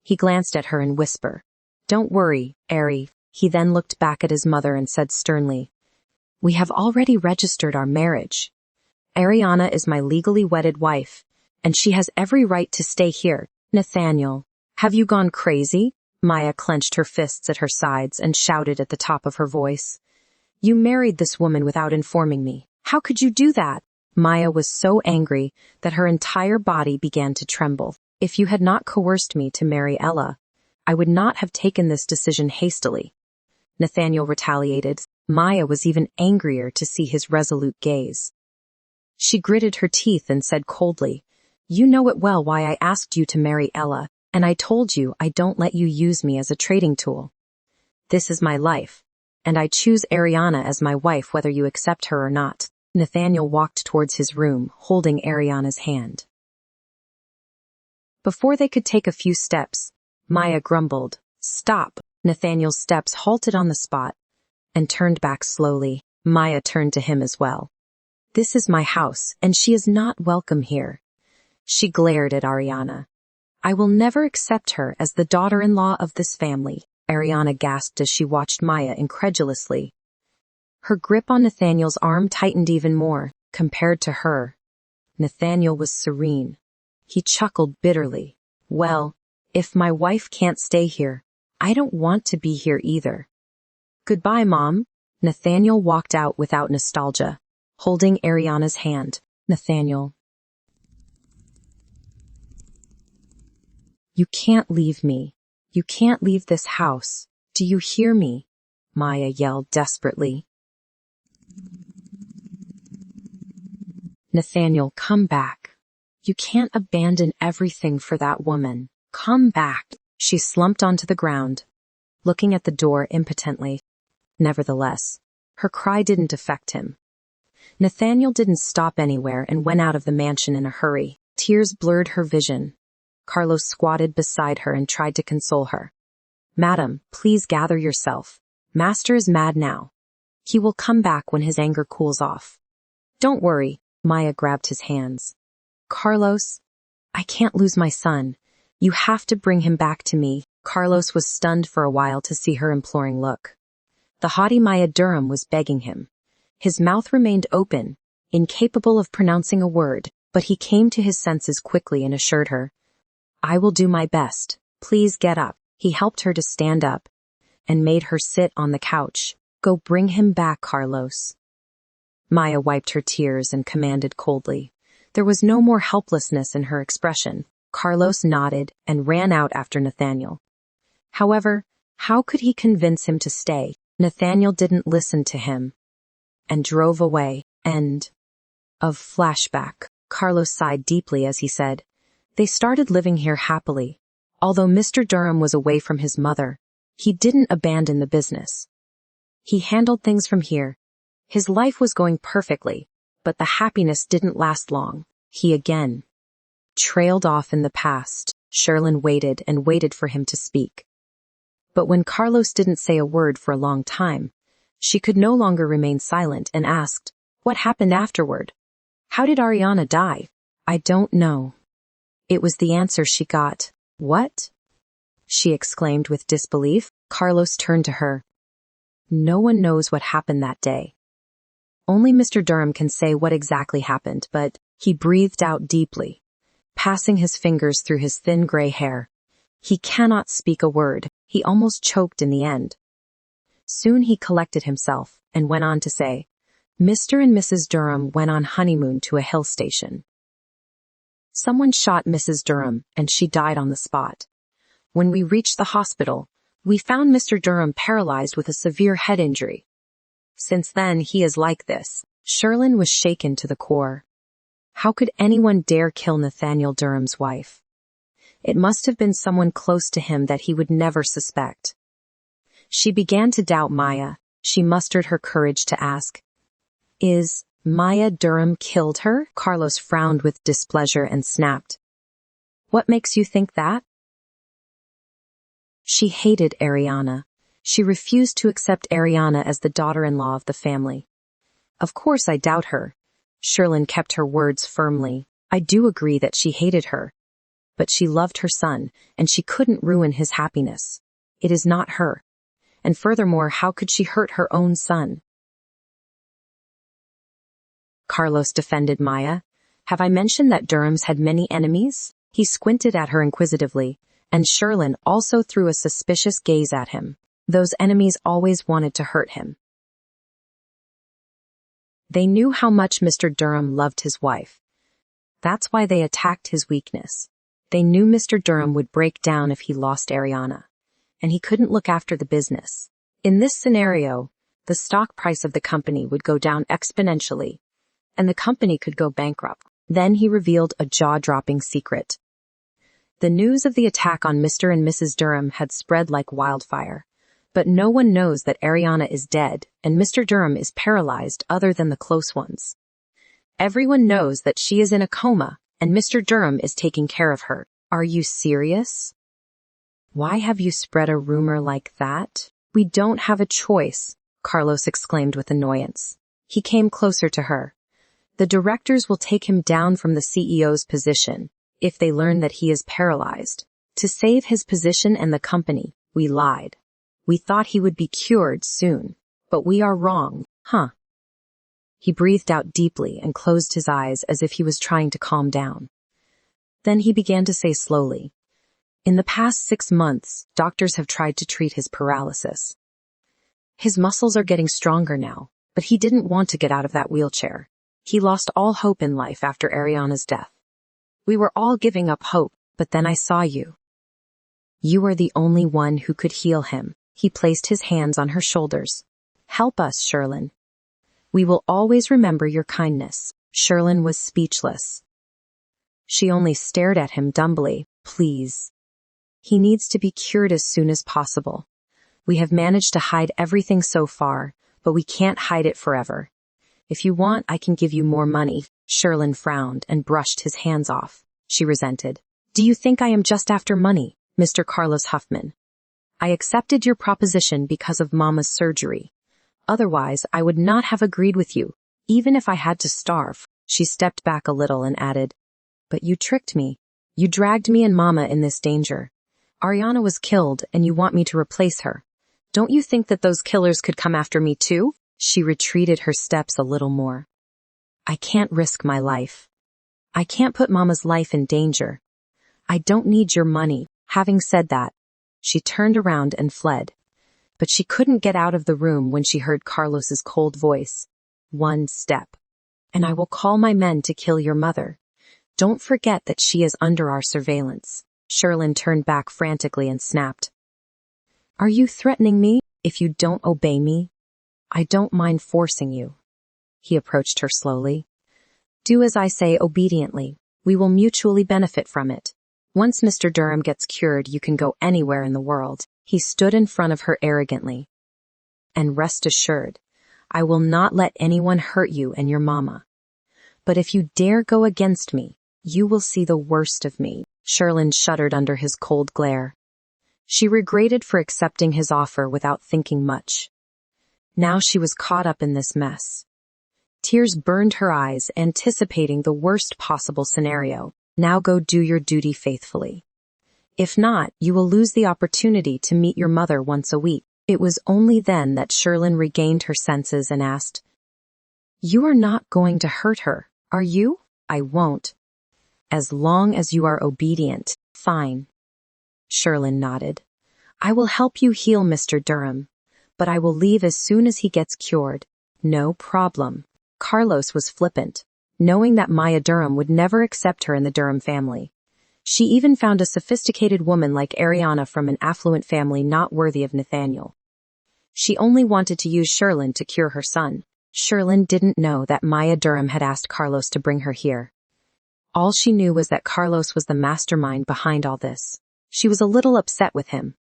[SPEAKER 1] He glanced at her and whispered, Don't worry, Ari. He then looked back at his mother and said sternly, We have already registered our marriage. Ariana is my legally wedded wife, and she has every right to stay here. Nathaniel, have you gone crazy? Maya clenched her fists at her sides and shouted at the top of her voice. You married this woman without informing me. How could you do that? Maya was so angry that her entire body began to tremble. If you had not coerced me to marry Ella, I would not have taken this decision hastily. Nathaniel retaliated. Maya was even angrier to see his resolute gaze. She gritted her teeth and said coldly, You know it well why I asked you to marry Ella, and I told you I don't let you use me as a trading tool. This is my life, and I choose Ariana as my wife whether you accept her or not. Nathaniel walked towards his room, holding Ariana's hand. Before they could take a few steps, Maya grumbled, Stop! Nathaniel's steps halted on the spot and turned back slowly. Maya turned to him as well. This is my house, and she is not welcome here. She glared at Ariana. I will never accept her as the daughter-in-law of this family. Ariana gasped as she watched Maya incredulously. Her grip on Nathaniel's arm tightened even more. Compared to her, Nathaniel was serene. He chuckled bitterly. Well, if my wife can't stay here, I don't want to be here either. Goodbye, Mom. Nathaniel walked out without nostalgia, holding Ariana's hand. Nathaniel. You can't leave me. You can't leave this house. Do you hear me? Maya yelled desperately. Nathaniel, come back. You can't abandon everything for that woman. Come back. She slumped onto the ground, looking at the door impotently. Nevertheless, her cry didn't affect him. Nathaniel didn't stop anywhere and went out of the mansion in a hurry. Tears blurred her vision. Carlos squatted beside her and tried to console her. "Madam, please gather yourself. Master is mad now. He will come back when his anger cools off." "Don't worry." Maya grabbed his hands. "Carlos, I can't lose my son. You have to bring him back to me." Carlos was stunned for a while to see her imploring look. The haughty Maya Durham was begging him. His mouth remained open, incapable of pronouncing a word, but he came to his senses quickly and assured her, "I will do my best. Please get up." He helped her to stand up and made her sit on the couch. "Go bring him back, Carlos." Maya wiped her tears and commanded coldly. There was no more helplessness in her expression. Carlos nodded and ran out after Nathaniel. However, how could he convince him to stay? Nathaniel didn't listen to him and drove away. End of flashback. Carlos sighed deeply as he said, "They started living here happily. Although Mr. Durham was away from his mother, he didn't abandon the business. He handled things from here. His life was going perfectly, but the happiness didn't last long. He again trailed off in the past." Sherlyn waited and waited for him to speak. But when Carlos didn't say a word for a long time, she could no longer remain silent and asked, "What happened afterward? How did Ariana die?" "I don't know." It was the answer she got. "What?" she exclaimed with disbelief. Carlos turned to her. "No one knows what happened that day. Only Mr. Durham can say what exactly happened, but..." He breathed out deeply, passing his fingers through his thin gray hair. "He cannot speak a word." He almost choked in the end. Soon he collected himself and went on to say, "Mr. and Mrs. Durham went on honeymoon to a hill station. Someone shot Mrs. Durham and she died on the spot. When we reached the hospital, we found Mr. Durham paralyzed with a severe head injury. Since then, he is like this." Sherlyn was shaken to the core. How could anyone dare kill Nathaniel Durham's wife? It must have been someone close to him that he would never suspect. She began to doubt Maya. She mustered her courage to ask, "Is Maya Durham killed her?" Carlos frowned with displeasure and snapped, "What makes you think that?" She hated Ariana. She refused to accept Ariana as the daughter-in-law of the family. "Of course I doubt her." Sherlyn kept her words firmly. "I do agree that she hated her. But she loved her son, and she couldn't ruin his happiness. It is not her. And furthermore, how could she hurt her own son?" Carlos defended Maya. "Have I mentioned that Durham's had many enemies?" He squinted at her inquisitively, and Sherlyn also threw a suspicious gaze at him. Those enemies always wanted to hurt him. They knew how much Mr. Durham loved his wife. That's why they attacked his weakness. They knew Mr. Durham would break down if he lost Ariana, and he couldn't look after the business. In this scenario, the stock price of the company would go down exponentially, and the company could go bankrupt. Then he revealed a jaw-dropping secret. The news of the attack on Mr. and Mrs. Durham had spread like wildfire, but no one knows that Ariana is dead and Mr. Durham is paralyzed other than the close ones. Everyone knows that she is in a coma, and Mr. Durham is taking care of her. Are you serious? Why have you spread a rumor like that? We don't have a choice, Carlos exclaimed with annoyance. He came closer to her. The directors will take him down from the CEO's position if they learn that he is paralyzed. To save his position and the company, we lied. We thought he would be cured soon, but we are wrong, huh? He breathed out deeply and closed his eyes as if he was trying to calm down. Then he began to say slowly, "In the past 6 months, doctors have tried to treat his paralysis. His muscles are getting stronger now, but he didn't want to get out of that wheelchair. He lost all hope in life after Ariana's death. We were all giving up hope, but then I saw you. You are the only one who could heal him." He placed his hands on her shoulders. "Help us, Sherlyn. We will always remember your kindness." Sherlyn was speechless. She only stared at him dumbly. "Please. He needs to be cured as soon as possible. We have managed to hide everything so far, but we can't hide it forever. If you want, I can give you more money. Sherlyn frowned and brushed his hands off. She resented. Do you think I am just after money, Mr. Carlos Huffman? I accepted your proposition because of Mama's surgery. Otherwise, I would not have agreed with you, even if I had to starve. She stepped back a little and added, but you tricked me. You dragged me and Mama in this danger. Ariana was killed and you want me to replace her. Don't you think that those killers could come after me too? She retreated her steps a little more. I can't risk my life. I can't put Mama's life in danger. I don't need your money. Having said that, she turned around and fled. But she couldn't get out of the room when she heard Carlos's cold voice. One step. And I will call my men to kill your mother. Don't forget that she is under our surveillance. Sherlyn turned back frantically and snapped. Are you threatening me if you don't obey me? I don't mind forcing you. He approached her slowly. Do as I say obediently. We will mutually benefit from it. Once Mr. Durham gets cured, you can go anywhere in the world. He stood in front of her arrogantly. And rest assured, I will not let anyone hurt you and your mama. But if you dare go against me, you will see the worst of me. Sherlyn shuddered under his cold glare. She regretted for accepting his offer without thinking much. Now she was caught up in this mess. Tears burned her eyes, anticipating the worst possible scenario. Now go do your duty faithfully. If not, you will lose the opportunity to meet your mother once a week. It was only then that Sherlyn regained her senses and asked, You are not going to hurt her, are you? I won't. As long as you are obedient, fine. Sherlyn nodded. I will help you heal Mr. Durham, but I will leave as soon as he gets cured. No problem. Carlos was flippant, knowing that Maya Durham would never accept her in the Durham family. She even found a sophisticated woman like Ariana from an affluent family not worthy of Nathaniel. She only wanted to use Sherlyn to cure her son. Sherlyn didn't know that Maya Durham had asked Carlos to bring her here. All she knew was that Carlos was the mastermind behind all this. She was a little upset with him.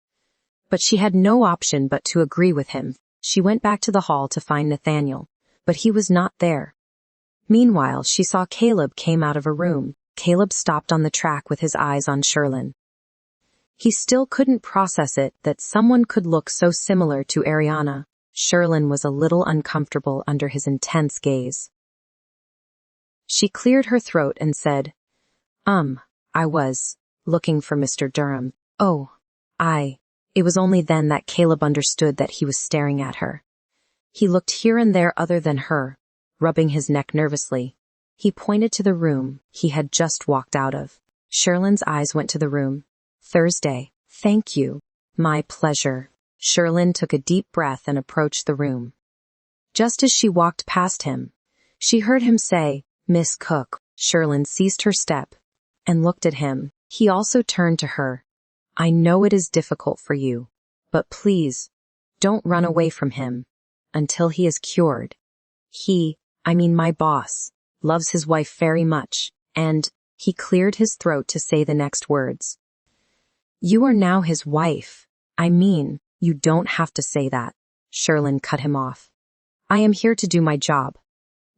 [SPEAKER 1] But she had no option but to agree with him. She went back to the hall to find Nathaniel, but he was not there. Meanwhile, she saw Caleb came out of a room. Caleb stopped on the track with his eyes on Sherlyn. He still couldn't process it that someone could look so similar to Ariana. Sherlyn was a little uncomfortable under his intense gaze. She cleared her throat and said, I was looking for Mr. Durham. Oh, It was only then that Caleb understood that he was staring at her. He looked here and there other than her, rubbing his neck nervously. He pointed to the room he had just walked out of. Sherlyn's eyes went to the room. Thursday. Thank you. My pleasure. Sherlyn took a deep breath and approached the room. Just as she walked past him, she heard him say, Miss Cook. Sherlyn ceased her step and looked at him. He also turned to her. I know it is difficult for you, but please, don't run away from him until he is cured. My boss, loves his wife very much, and he cleared his throat to say the next words. You are now his wife. You don't have to say that. Sherlyn cut him off. I am here to do my job.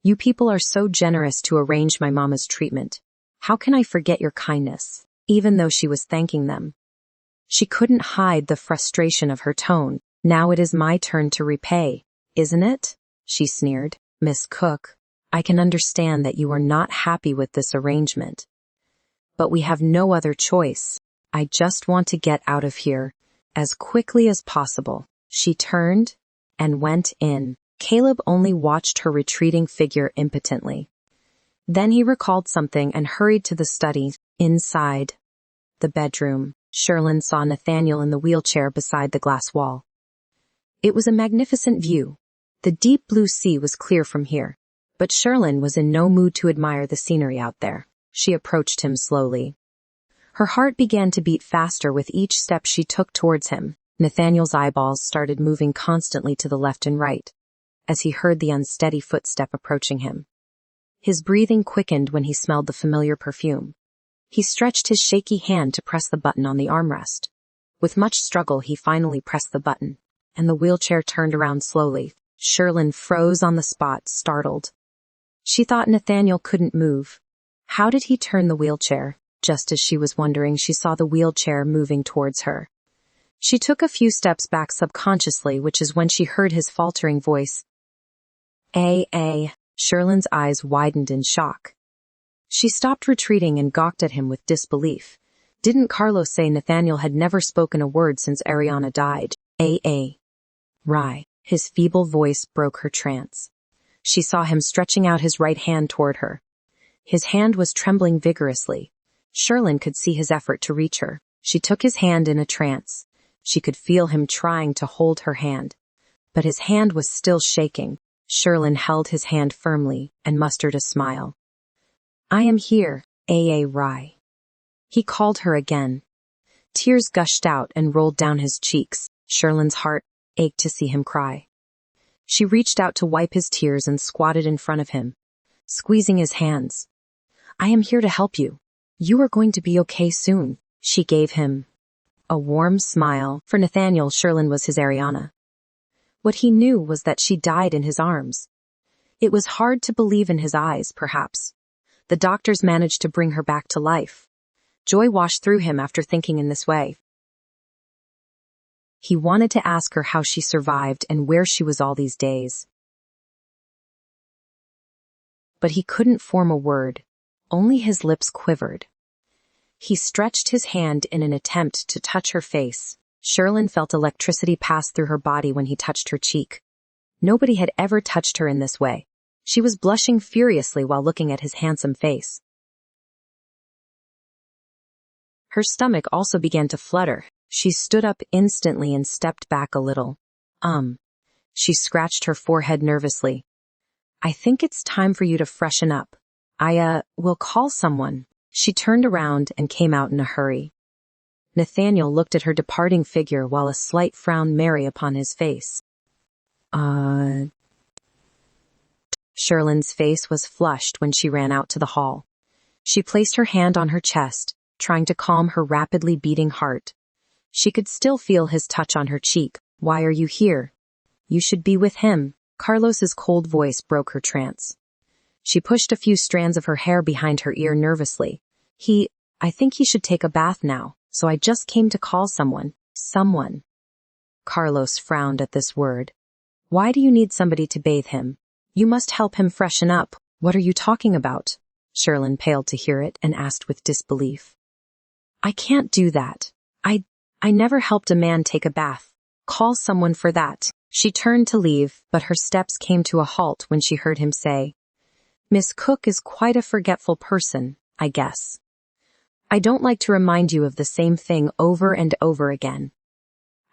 [SPEAKER 1] You people are so generous to arrange my mama's treatment. How can I forget your kindness? Even though she was thanking them. She couldn't hide the frustration of her tone. Now it is my turn to repay, isn't it? She sneered. Miss Cook, I can understand that you are not happy with this arrangement. But we have no other choice. I just want to get out of here as quickly as possible. She turned and went in. Caleb only watched her retreating figure impotently. Then he recalled something and hurried to the study. Inside the bedroom, Sherlyn saw Nathaniel in the wheelchair beside the glass wall. It was a magnificent view. The deep blue sea was clear from here, but Sherlyn was in no mood to admire the scenery out there. She approached him slowly. Her heart began to beat faster with each step she took towards him. Nathaniel's eyeballs started moving constantly to the left and right, as he heard the unsteady footstep approaching him. His breathing quickened when he smelled the familiar perfume. He stretched his shaky hand to press the button on the armrest. With much struggle, he finally pressed the button, and the wheelchair turned around slowly. Sherlyn froze on the spot, startled. She thought Nathaniel couldn't move. How did he turn the wheelchair? Just as she was wondering, she saw the wheelchair moving towards her. She took a few steps back subconsciously, which is when she heard his faltering voice. Sherlyn's eyes widened in shock. She stopped retreating and gawked at him with disbelief. Didn't Carlos say Nathaniel had never spoken a word since Ariana died? Rye. His feeble voice broke her trance. She saw him stretching out his right hand toward her. His hand was trembling vigorously. Sherlyn could see his effort to reach her. She took his hand in a trance. She could feel him trying to hold her hand. But his hand was still shaking. Sherlyn held his hand firmly and mustered a smile. I am here, Rye. He called her again. Tears gushed out and rolled down his cheeks. Sherlyn's heart ached to see him cry. She reached out to wipe his tears and squatted in front of him, squeezing his hands. I am here to help you. You are going to be okay soon. She gave him a warm smile. For Nathaniel, Sherlyn was his Ariana. What he knew was that she died in his arms. It was hard to believe in his eyes, perhaps. The doctors managed to bring her back to life. Joy washed through him after thinking in this way. He wanted to ask her how she survived and where she was all these days. But he couldn't form a word. Only his lips quivered. He stretched his hand in an attempt to touch her face. Sherlyn felt electricity pass through her body when he touched her cheek. Nobody had ever touched her in this way. She was blushing furiously while looking at his handsome face. Her stomach also began to flutter. She stood up instantly and stepped back a little. She scratched her forehead nervously. I think it's time for you to freshen up. I will call someone. She turned around and came out in a hurry. Nathaniel looked at her departing figure while a slight frown marry upon his face. Sherlyn's face was flushed when she ran out to the hall. She placed her hand on her chest, trying to calm her rapidly beating heart. She could still feel his touch on her cheek. Why are you here? You should be with him. Carlos's cold voice broke her trance. She pushed a few strands of her hair behind her ear nervously. I think he should take a bath now, so I just came to call someone. Someone. Carlos frowned at this word. Why do you need somebody to bathe him? You must help him freshen up. What are you talking about? Sherlyn paled to hear it and asked with disbelief. I can't do that. I never helped a man take a bath. Call someone for that. She turned to leave, but her steps came to a halt when she heard him say, Miss Cook is quite a forgetful person, I guess. I don't like to remind you of the same thing over and over again.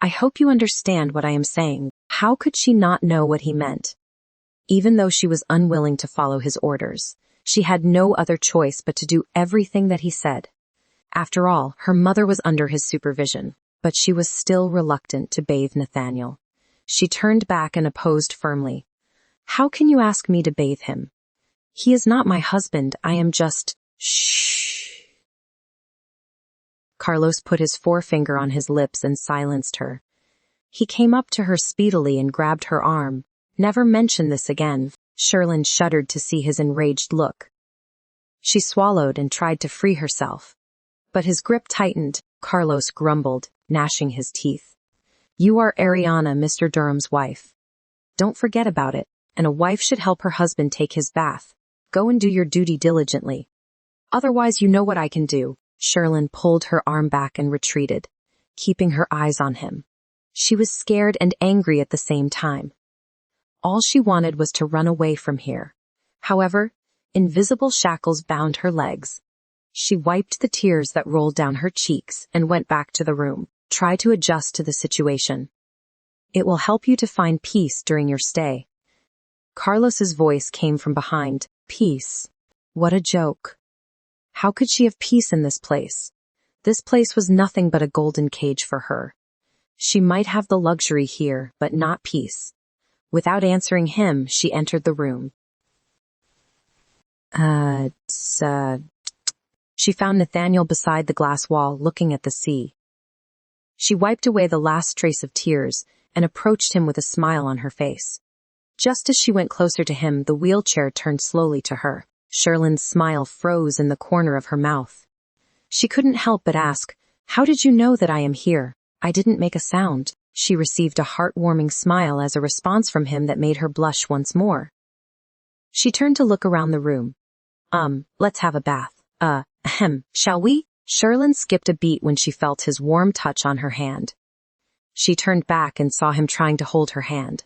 [SPEAKER 1] I hope you understand what I am saying. How could she not know what he meant? Even though she was unwilling to follow his orders, she had no other choice but to do everything that he said. After all, her mother was under his supervision, but she was still reluctant to bathe Nathaniel. She turned back and opposed firmly. How can you ask me to bathe him? He is not my husband. I am just... Shh. Carlos put his forefinger on his lips and silenced her. He came up to her speedily and grabbed her arm. Never mention this again. Sherlyn shuddered to see his enraged look. She swallowed and tried to free herself. But his grip tightened. Carlos grumbled, gnashing his teeth. You are Ariana, Mr. Durham's wife. Don't forget about it, and a wife should help her husband take his bath. Go and do your duty diligently. Otherwise you know what I can do. Sherlyn pulled her arm back and retreated, keeping her eyes on him. She was scared and angry at the same time. All she wanted was to run away from here. However, invisible shackles bound her legs. She wiped the tears that rolled down her cheeks and went back to the room. Try to adjust to the situation. It will help you to find peace during your stay. Carlos's voice came from behind. Peace. What a joke. How could she have peace in this place? This place was nothing but a golden cage for her. She might have the luxury here, but not peace. Without answering him, she entered the room. She found Nathaniel beside the glass wall, looking at the sea. She wiped away the last trace of tears and approached him with a smile on her face. Just as she went closer to him, the wheelchair turned slowly to her. Sherlyn's smile froze in the corner of her mouth. She couldn't help but ask, "How did you know that I am here? I didn't make a sound." She received a heartwarming smile as a response from him that made her blush once more. She turned to look around the room. Let's have a bath. Shall we?" Sherlyn skipped a beat when she felt his warm touch on her hand. She turned back and saw him trying to hold her hand.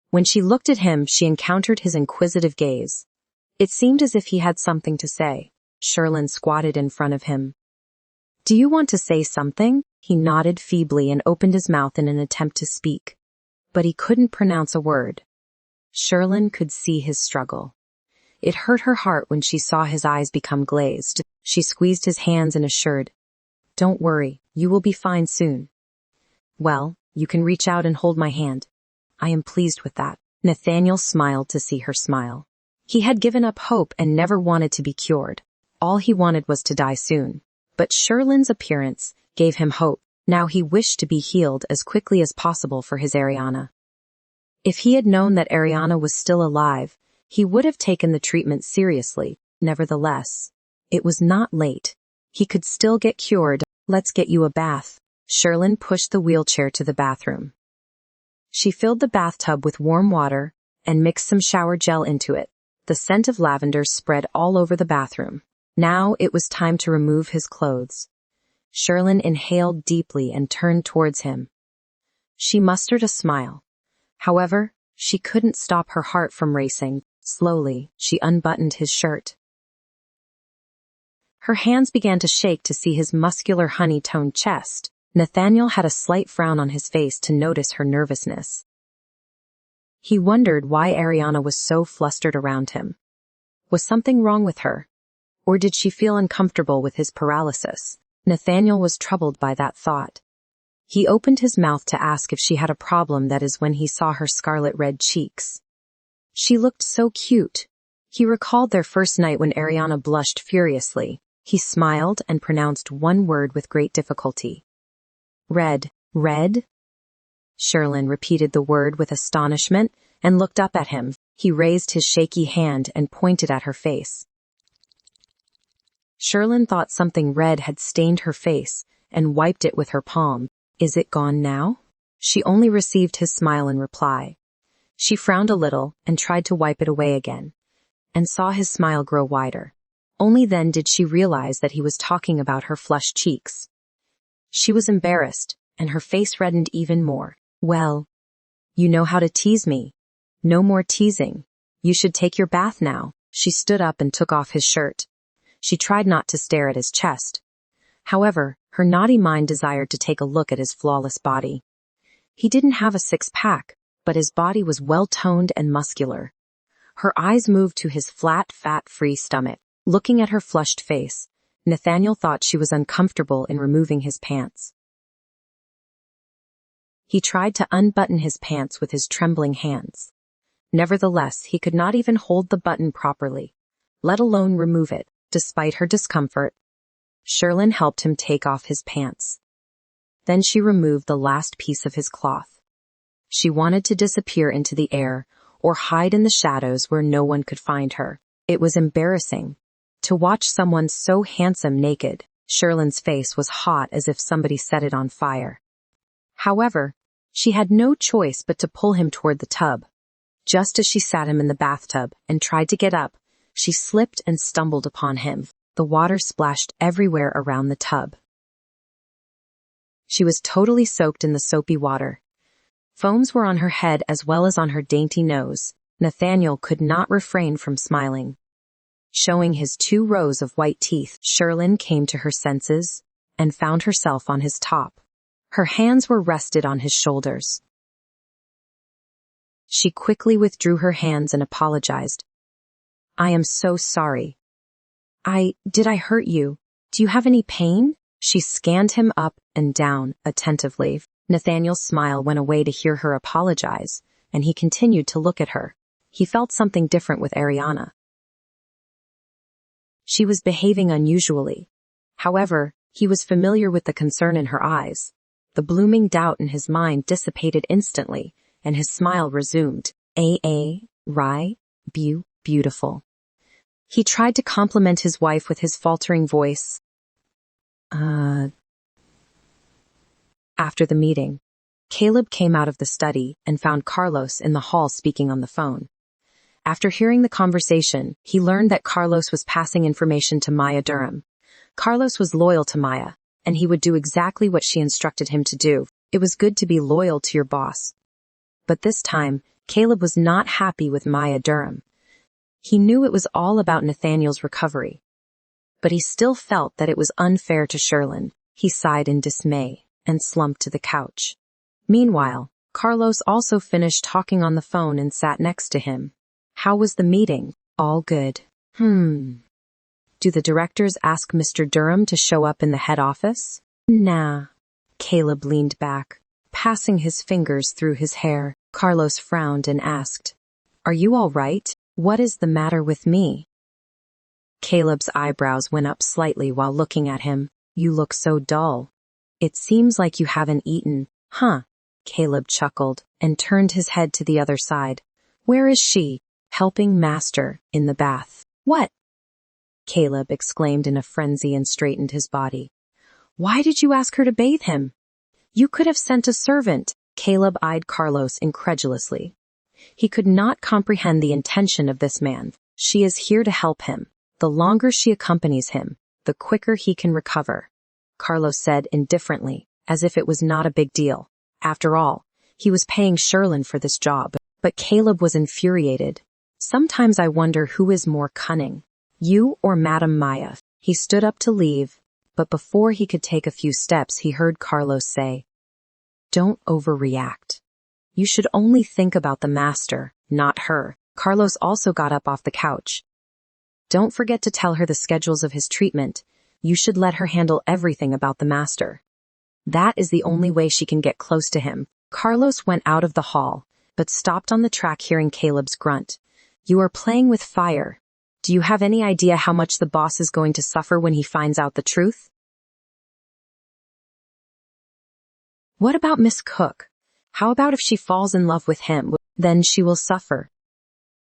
[SPEAKER 1] When she looked at him, she encountered his inquisitive gaze. It seemed as if he had something to say. Sherlyn squatted in front of him. "Do you want to say something?" He nodded feebly and opened his mouth in an attempt to speak. But he couldn't pronounce a word. Sherlyn could see his struggle. It hurt her heart when she saw his eyes become glazed. She squeezed his hands and assured, "Don't worry, you will be fine soon." "Well, you can reach out and hold my hand. I am pleased with that." Nathaniel smiled to see her smile. He had given up hope and never wanted to be cured. All he wanted was to die soon. But Sherlyn's appearance gave him hope. Now he wished to be healed as quickly as possible for his Ariana. If he had known that Ariana was still alive, he would have taken the treatment seriously. Nevertheless, it was not late. He could still get cured. "Let's get you a bath." Sherlyn pushed the wheelchair to the bathroom. She filled the bathtub with warm water and mixed some shower gel into it. The scent of lavender spread all over the bathroom. Now it was time to remove his clothes. Sherlyn inhaled deeply and turned towards him. She mustered a smile. However, she couldn't stop her heart from racing. Slowly, she unbuttoned his shirt. Her hands began to shake to see his muscular honey-toned chest. Nathaniel had a slight frown on his face to notice her nervousness. He wondered why Ariana was so flustered around him. Was something wrong with her? Or did she feel uncomfortable with his paralysis? Nathaniel was troubled by that thought. He opened his mouth to ask if she had a problem, that is when he saw her scarlet-red cheeks. She looked so cute. He recalled their first night when Ariana blushed furiously. He smiled and pronounced one word with great difficulty. "Red. Red?" Sherlyn repeated the word with astonishment and looked up at him. He raised his shaky hand and pointed at her face. Sherlyn thought something red had stained her face and wiped it with her palm. "Is it gone now?" She only received his smile in reply. She frowned a little and tried to wipe it away again, and saw his smile grow wider. Only then did she realize that he was talking about her flushed cheeks. She was embarrassed, and her face reddened even more. "Well, you know how to tease me. No more teasing. You should take your bath now." She stood up and took off his shirt. She tried not to stare at his chest. However, her naughty mind desired to take a look at his flawless body. He didn't have a six-pack, but his body was well-toned and muscular. Her eyes moved to his flat, fat-free stomach. Looking at her flushed face, Nathaniel thought she was uncomfortable in removing his pants. He tried to unbutton his pants with his trembling hands. Nevertheless, he could not even hold the button properly, let alone remove it. Despite her discomfort, Sherlyn helped him take off his pants. Then she removed the last piece of his cloth. She wanted to disappear into the air or hide in the shadows where no one could find her. It was embarrassing to watch someone so handsome naked. Sherlyn's face was hot as if somebody set it on fire. However, she had no choice but to pull him toward the tub. Just as she sat him in the bathtub and tried to get up, she slipped and stumbled upon him. The water splashed everywhere around the tub. She was totally soaked in the soapy water. Foams were on her head as well as on her dainty nose. Nathaniel could not refrain from smiling. Showing his 2 rows of white teeth, Sherlyn came to her senses and found herself on his top. Her hands were rested on his shoulders. She quickly withdrew her hands and apologized. "I am so sorry. Did I hurt you? Do you have any pain?" She scanned him up and down attentively. Nathaniel's smile went away to hear her apologize, and he continued to look at her. He felt something different with Ariana. She was behaving unusually. However, he was familiar with the concern in her eyes. The blooming doubt in his mind dissipated instantly, and his smile resumed. Right? Beautiful. He tried to compliment his wife with his faltering voice. After the meeting, Caleb came out of the study and found Carlos in the hall speaking on the phone. After hearing the conversation, he learned that Carlos was passing information to Maya Durham. Carlos was loyal to Maya, and he would do exactly what she instructed him to do. It was good to be loyal to your boss. But this time, Caleb was not happy with Maya Durham. He knew it was all about Nathaniel's recovery. But he still felt that it was unfair to Sherlyn. He sighed in dismay and slumped to the couch. Meanwhile, Carlos also finished talking on the phone and sat next to him. How was the meeting? All good. Do the directors ask Mr. Durham to show up in the head office? Nah. Caleb leaned back, passing his fingers through his hair. Carlos frowned and asked, "Are you all right? What is the matter with me?" Caleb's eyebrows went up slightly while looking at him. You look so dull. It seems like you haven't eaten, huh? Caleb chuckled and turned his head to the other side. Where is she? Helping master, in the bath. What? Caleb exclaimed in a frenzy and straightened his body. Why did you ask her to bathe him? You could have sent a servant. Caleb eyed Carlos incredulously. He could not comprehend the intention of this man. She is here to help him. The longer she accompanies him, the quicker he can recover. Carlos said indifferently, as if it was not a big deal. After all, he was paying Sherlyn for this job. But Caleb was infuriated. Sometimes I wonder who is more cunning, you or Madame Maya. He stood up to leave, but before he could take a few steps, he heard Carlos say, Don't overreact. You should only think about the master, not her. Carlos also got up off the couch. Don't forget to tell her the schedules of his treatment. You should let her handle everything about the master. That is the only way she can get close to him. Carlos went out of the hall, but stopped on the track hearing Caleb's grunt. You are playing with fire. Do you have any idea how much the boss is going to suffer when he finds out the truth? What about Miss Cook? How about if she falls in love with him? Then she will suffer.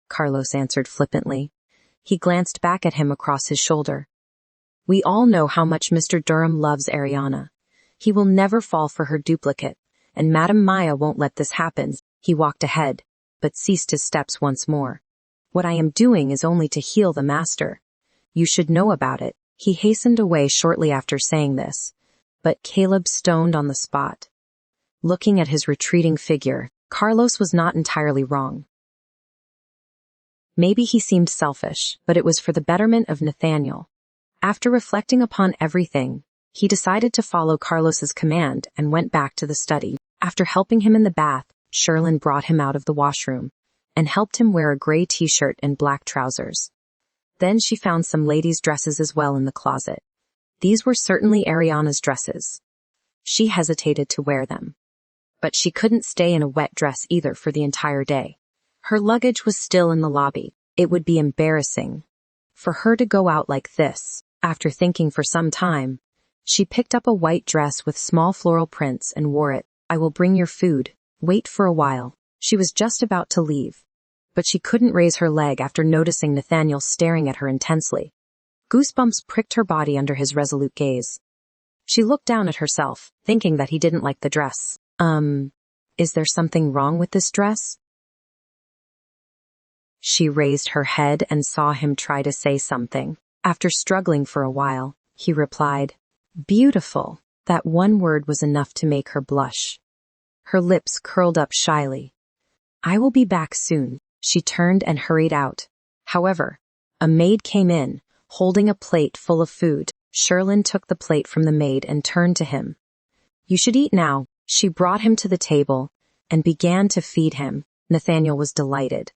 [SPEAKER 1] Carlos answered flippantly. He glanced back at him across his shoulder. We all know how much Mr. Durham loves Ariana. He will never fall for her duplicate, and Madame Maya won't let this happen. He walked ahead, but ceased his steps once more. What I am doing is only to heal the master. You should know about it. He hastened away shortly after saying this, but Caleb stoned on the spot. Looking at his retreating figure, Carlos was not entirely wrong. Maybe he seemed selfish, but it was for the betterment of Nathaniel. After reflecting upon everything, he decided to follow Carlos's command and went back to the study. After helping him in the bath, Sherlyn brought him out of the washroom and helped him wear a gray t-shirt and black trousers. Then she found some ladies' dresses as well in the closet. These were certainly Ariana's dresses. She hesitated to wear them. But she couldn't stay in a wet dress either for the entire day. Her luggage was still in the lobby. It would be embarrassing for her to go out like this. After thinking for some time, she picked up a white dress with small floral prints and wore it. I will bring your food. Wait for a while. She was just about to leave, but she couldn't raise her leg after noticing Nathaniel staring at her intensely. Goosebumps pricked her body under his resolute gaze. She looked down at herself, thinking that he didn't like the dress. Is there something wrong with this dress? She raised her head and saw him try to say something. After struggling for a while, he replied, Beautiful. That one word was enough to make her blush. Her lips curled up shyly. I will be back soon. She turned and hurried out. However, a maid came in, holding a plate full of food. Sherlyn took the plate from the maid and turned to him. You should eat now. She brought him to the table and began to feed him. Nathaniel was delighted.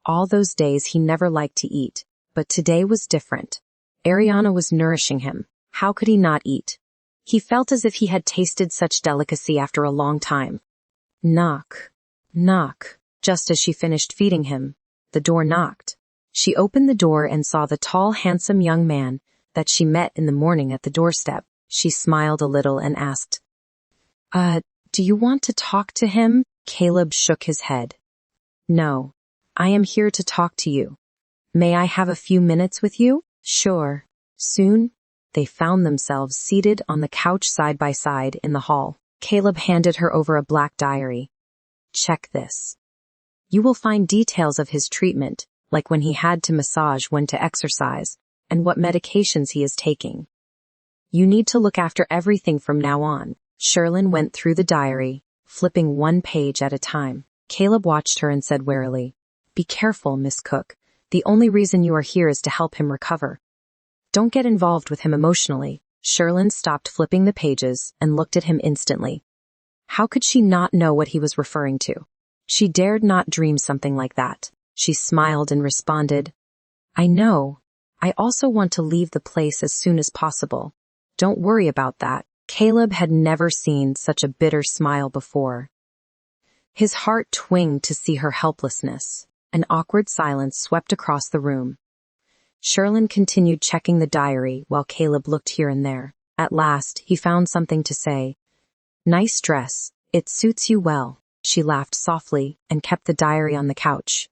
[SPEAKER 1] All those days he never liked to eat, but today was different. Ariana was nourishing him. How could he not eat? He felt as if he had tasted such delicacy after a long time. Knock. Knock. Just as she finished feeding him, the door knocked. She opened the door and saw the tall, handsome young man that she met in the morning at the doorstep. She smiled a little and asked, Do you want to talk to him? Caleb shook his head. No. I am here to talk to you. May I have a few minutes with you? Sure. Soon, they found themselves seated on the couch side by side in the hall. Caleb handed her over a black diary. Check this. You will find details of his treatment, like when he had to massage, when to exercise, and what medications he is taking. You need to look after everything from now on. Sherlyn went through the diary, flipping one page at a time. Caleb watched her and said warily, Be careful, Miss Cook. The only reason you are here is to help him recover. Don't get involved with him emotionally. Sherlyn stopped flipping the pages and looked at him instantly. How could she not know what he was referring to? She dared not dream something like that. She smiled and responded, I know. I also want to leave the place as soon as possible. Don't worry about that. Caleb had never seen such a bitter smile before. His heart twinged to see her helplessness. An awkward silence swept across the room. Sherlyn continued checking the diary while Caleb looked here and there. At last, he found something to say. Nice dress. It suits you well. She laughed softly and kept the diary on the couch.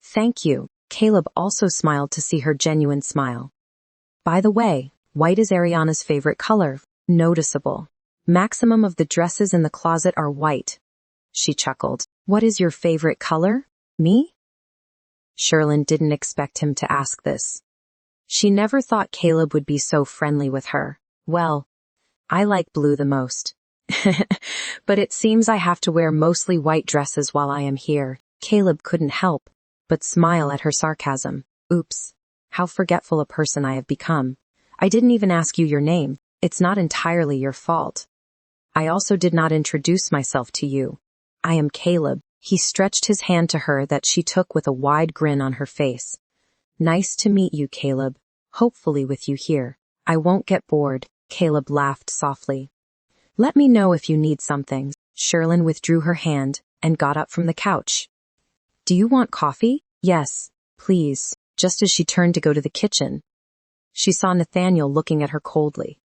[SPEAKER 1] Thank you. Caleb also smiled to see her genuine smile. By the way, white is Ariana's favorite color. Noticeable. Maximum of the dresses in the closet are white. She chuckled. What is your favorite color? Me? Sherlyn didn't expect him to ask this. She never thought Caleb would be so friendly with her. Well, I like blue the most. But it seems I have to wear mostly white dresses while I am here. Caleb couldn't help but smile at her sarcasm. Oops. How forgetful a person I have become. I didn't even ask you your name. It's not entirely your fault. I also did not introduce myself to you. I am Caleb. He stretched his hand to her that she took with a wide grin on her face. Nice to meet you, Caleb. Hopefully with you here, I won't get bored. Caleb laughed softly. Let me know if you need something. Sherlyn withdrew her hand and got up from the couch. Do you want coffee? Yes, please. Just as she turned to go to the kitchen, she saw Nathaniel looking at her coldly.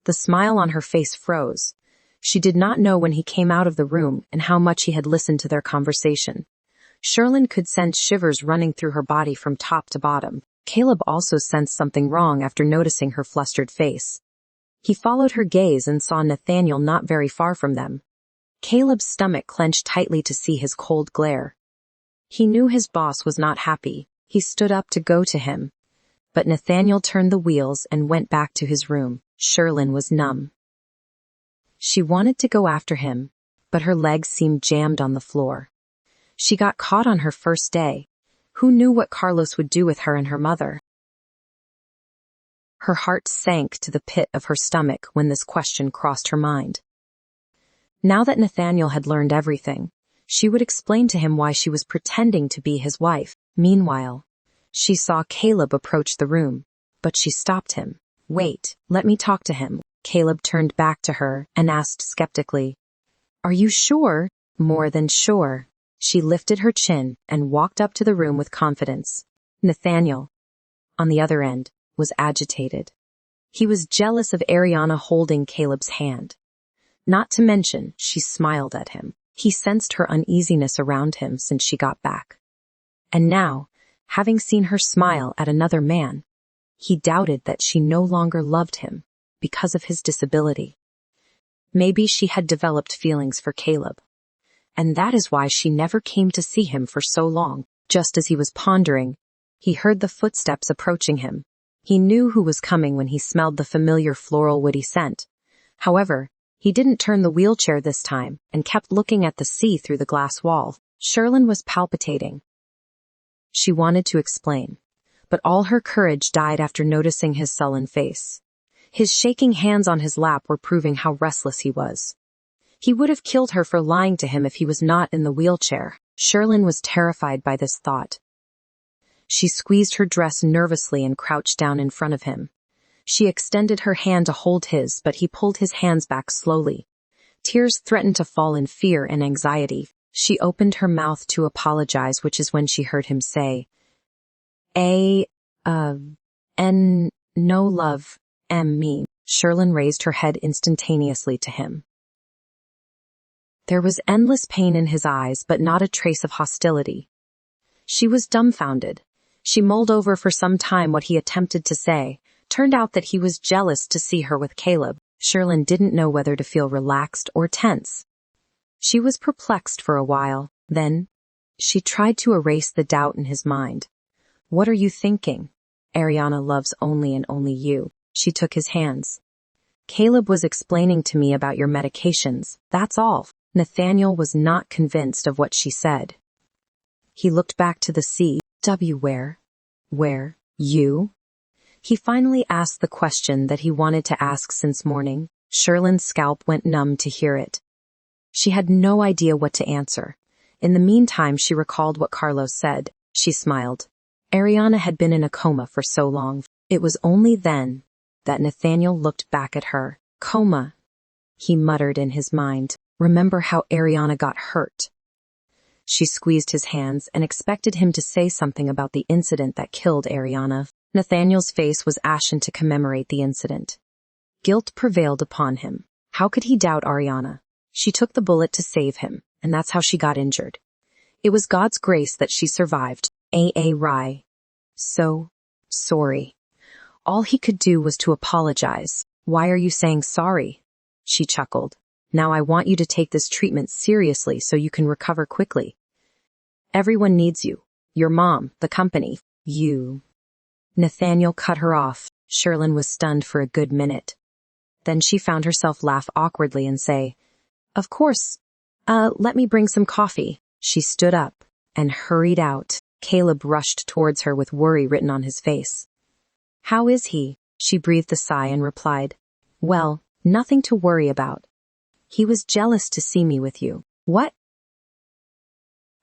[SPEAKER 1] The smile on her face froze. She did not know when he came out of the room and how much he had listened to their conversation. Sherlyn could sense shivers running through her body from top to bottom. Caleb also sensed something wrong after noticing her flustered face. He followed her gaze and saw Nathaniel not very far from them. Caleb's stomach clenched tightly to see his cold glare. He knew his boss was not happy. He stood up to go to him. But Nathaniel turned the wheels and went back to his room. Sherlyn was numb. She wanted to go after him, but her legs seemed jammed on the floor. She got caught on her first day. Who knew what Carlos would do with her and her mother? Her heart sank to the pit of her stomach when this question crossed her mind. Now that Nathaniel had learned everything, she would explain to him why she was pretending to be his wife. Meanwhile, she saw Caleb approach the room, but she stopped him. Wait, let me talk to him. Caleb turned back to her and asked skeptically, Are you sure? More than sure. She lifted her chin and walked up to the room with confidence. Nathaniel, on the other end, was agitated. He was jealous of Ariana holding Caleb's hand. Not to mention, she smiled at him. He sensed her uneasiness around him since she got back. And now, having seen her smile at another man, he doubted that she no longer loved him because of his disability. Maybe she had developed feelings for Caleb. And that is why she never came to see him for so long. Just as he was pondering, he heard the footsteps approaching him. He knew who was coming when he smelled the familiar floral woody scent. However, he didn't turn the wheelchair this time and kept looking at the sea through the glass wall. Sherlyn was palpitating. She wanted to explain, but all her courage died after noticing his sullen face. His shaking hands on his lap were proving how restless he was. He would have killed her for lying to him if he was not in the wheelchair. Sherlyn was terrified by this thought. She squeezed her dress nervously and crouched down in front of him. She extended her hand to hold his, but he pulled his hands back slowly. Tears threatened to fall in fear and anxiety. She opened her mouth to apologize, which is when she heard him say, no love, me. Sherlyn raised her head instantaneously to him. There was endless pain in his eyes, but not a trace of hostility. She was dumbfounded. She mulled over for some time what he attempted to say. Turned out that he was jealous to see her with Caleb. Sherlyn didn't know whether to feel relaxed or tense. She was perplexed for a while. Then, she tried to erase the doubt in his mind. What are you thinking? Ariana loves only and only you. She took his hands. Caleb was explaining to me about your medications, that's all. Nathaniel was not convinced of what she said. He looked back to the sea. Where? Where? You? He finally asked the question that he wanted to ask since morning. Sherlyn's scalp went numb to hear it. She had no idea what to answer. In the meantime, she recalled what Carlos said. She smiled. Ariana had been in a coma for so long. It was only then that Nathaniel looked back at her. Coma, he muttered in his mind. Remember how Ariana got hurt. She squeezed his hands and expected him to say something about the incident that killed Ariana. Nathaniel's face was ashen to commemorate the incident. Guilt prevailed upon him. How could he doubt Ariana? She took the bullet to save him, and that's how she got injured. It was God's grace that she survived. Rye. So sorry. All he could do was to apologize. Why are you saying sorry? She chuckled. Now I want you to take this treatment seriously so you can recover quickly. Everyone needs you. Your mom, the company, you. Nathaniel cut her off. Sherlyn was stunned for a good minute. Then she found herself laugh awkwardly and say, Of course. Let me bring some coffee. She stood up and hurried out. Caleb rushed towards her with worry written on his face. How is he? She breathed a sigh and replied, Well, nothing to worry about. He was jealous to see me with you. What?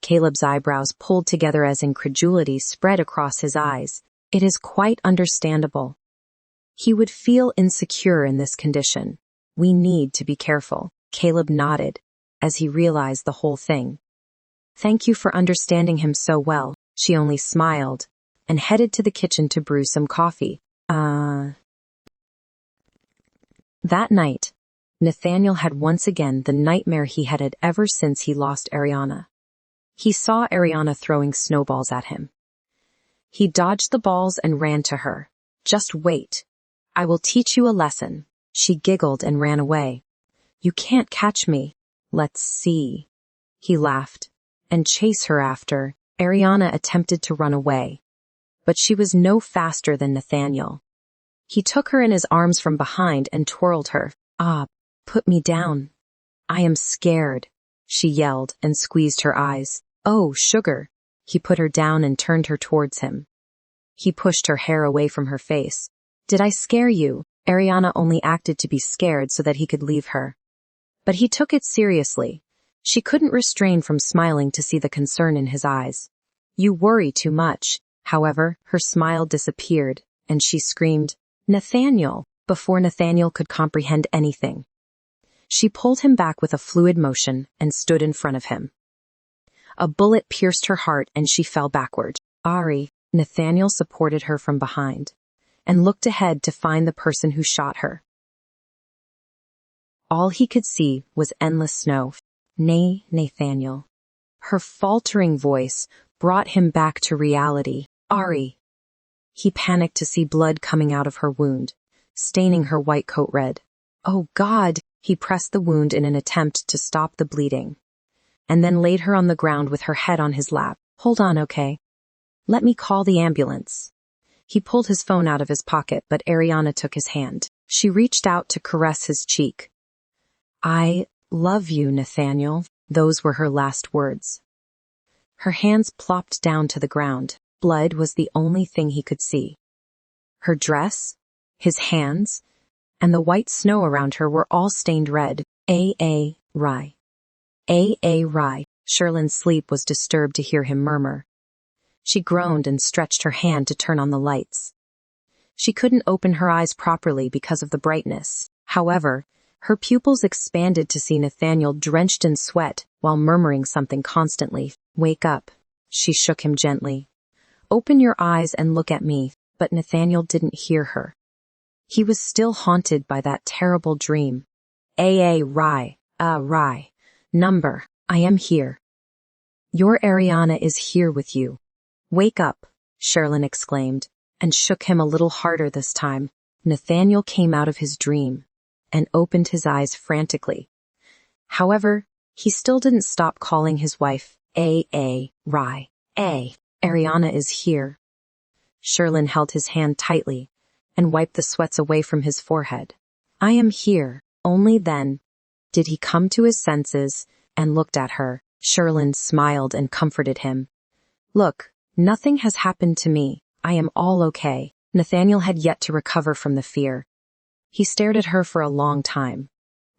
[SPEAKER 1] Caleb's eyebrows pulled together as incredulity spread across his eyes. It is quite understandable. He would feel insecure in this condition. We need to be careful. Caleb nodded as he realized the whole thing. Thank you for understanding him so well. She only smiled and headed to the kitchen to brew some coffee. That night, Nathaniel had once again the nightmare he had ever since he lost Ariana. He saw Ariana throwing snowballs at him. He dodged the balls and ran to her. Just wait. I will teach you a lesson. She giggled and ran away. You can't catch me. Let's see. He laughed and chased her after. Ariana attempted to run away, but she was no faster than Nathaniel. He took her in his arms from behind and twirled her. Put me down. I am scared, she yelled and squeezed her eyes. Oh, sugar. He put her down and turned her towards him. He pushed her hair away from her face. Did I scare you? Ariana only acted to be scared so that he could leave her. But he took it seriously. She couldn't restrain from smiling to see the concern in his eyes. You worry too much. However, her smile disappeared, and she screamed, Nathaniel, before Nathaniel could comprehend anything. She pulled him back with a fluid motion and stood in front of him. A bullet pierced her heart and she fell backward. Nathaniel supported her from behind and looked ahead to find the person who shot her. All he could see was endless snow. Nay, Nathaniel. Her faltering voice brought him back to reality. Ari. He panicked to see blood coming out of her wound, staining her white coat red. Oh God! He pressed the wound in an attempt to stop the bleeding, and then laid her on the ground with her head on his lap. Hold on, okay? Let me call the ambulance. He pulled his phone out of his pocket, but Ariana took his hand. She reached out to caress his cheek. I love you, Nathaniel. Those were her last words. Her hands plopped down to the ground. Blood was the only thing he could see. Her dress, his hands, and the white snow around her were all stained red. Rye. Rye. Sherlyn's sleep was disturbed to hear him murmur. She groaned and stretched her hand to turn on the lights. She couldn't open her eyes properly because of the brightness. However, her pupils expanded to see Nathaniel drenched in sweat while murmuring something constantly. Wake up. She shook him gently. Open your eyes and look at me. But Nathaniel didn't hear her. He was still haunted by that terrible dream. Rye. Number, I am here. Your Ariana is here with you. Wake up, Sherlyn exclaimed, and shook him a little harder this time. Nathaniel came out of his dream and opened his eyes frantically. However, he still didn't stop calling his wife, Ariana is here. Sherlyn held his hand tightly and wiped the sweats away from his forehead. I am here. Only then did he come to his senses and looked at her. Sherlyn smiled and comforted him. Look, nothing has happened to me. I am all okay. Nathaniel had yet to recover from the fear. He stared at her for a long time.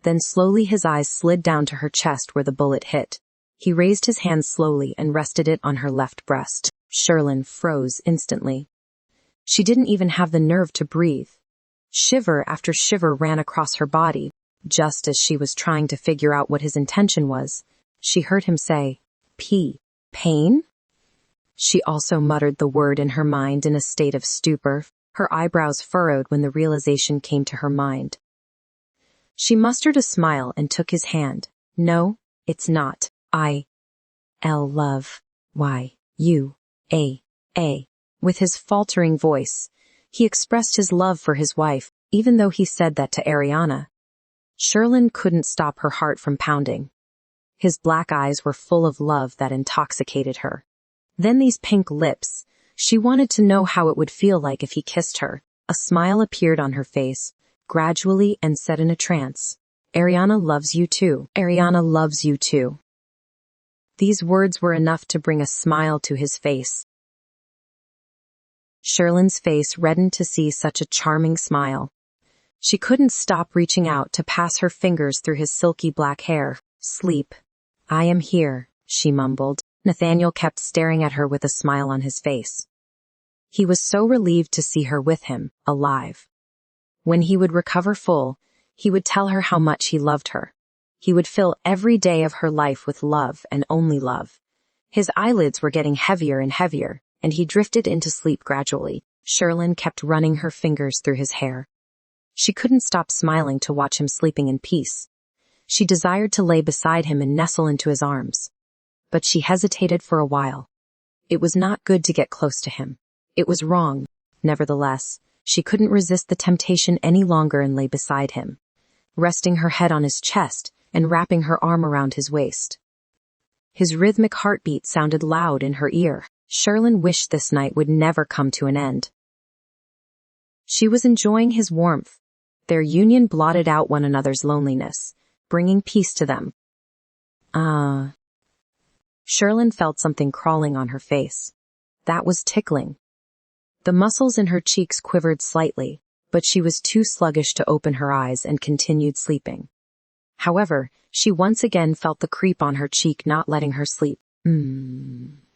[SPEAKER 1] Then slowly his eyes slid down to her chest where the bullet hit. He raised his hand slowly and rested it on her left breast. Sherlyn froze instantly. She didn't even have the nerve to breathe. Shiver after shiver ran across her body. Just as she was trying to figure out what his intention was, she heard him say, pain? She also muttered the word in her mind in a state of stupor, her eyebrows furrowed when the realization came to her mind. She mustered a smile and took his hand. No, it's not. Love. With his faltering voice, he expressed his love for his wife, even though he said that to Ariana. Sherlyn couldn't stop her heart from pounding. His black eyes were full of love that intoxicated her. Then these pink lips. She wanted to know how it would feel like if he kissed her. A smile appeared on her face, gradually, and said in a trance, Ariana loves you too. Ariana loves you too. These words were enough to bring a smile to his face. Sherlyn's face reddened to see such a charming smile. She couldn't stop reaching out to pass her fingers through his silky black hair. Sleep. I am here, she mumbled. Nathaniel kept staring at her with a smile on his face. He was so relieved to see her with him, alive. When he would recover full, he would tell her how much he loved her. He would fill every day of her life with love and only love. His eyelids were getting heavier and heavier, and he drifted into sleep gradually. Sherlyn kept running her fingers through his hair. She couldn't stop smiling to watch him sleeping in peace. She desired to lay beside him and nestle into his arms. But she hesitated for a while. It was not good to get close to him. It was wrong. Nevertheless, she couldn't resist the temptation any longer and lay beside him, resting her head on his chest and wrapping her arm around his waist. His rhythmic heartbeat sounded loud in her ear. Sherlyn wished this night would never come to an end. She was enjoying his warmth. Their union blotted out one another's loneliness, bringing peace to them. Sherlyn felt something crawling on her face. That was tickling. The muscles in her cheeks quivered slightly, but she was too sluggish to open her eyes and continued sleeping. However, she once again felt the creep on her cheek not letting her sleep.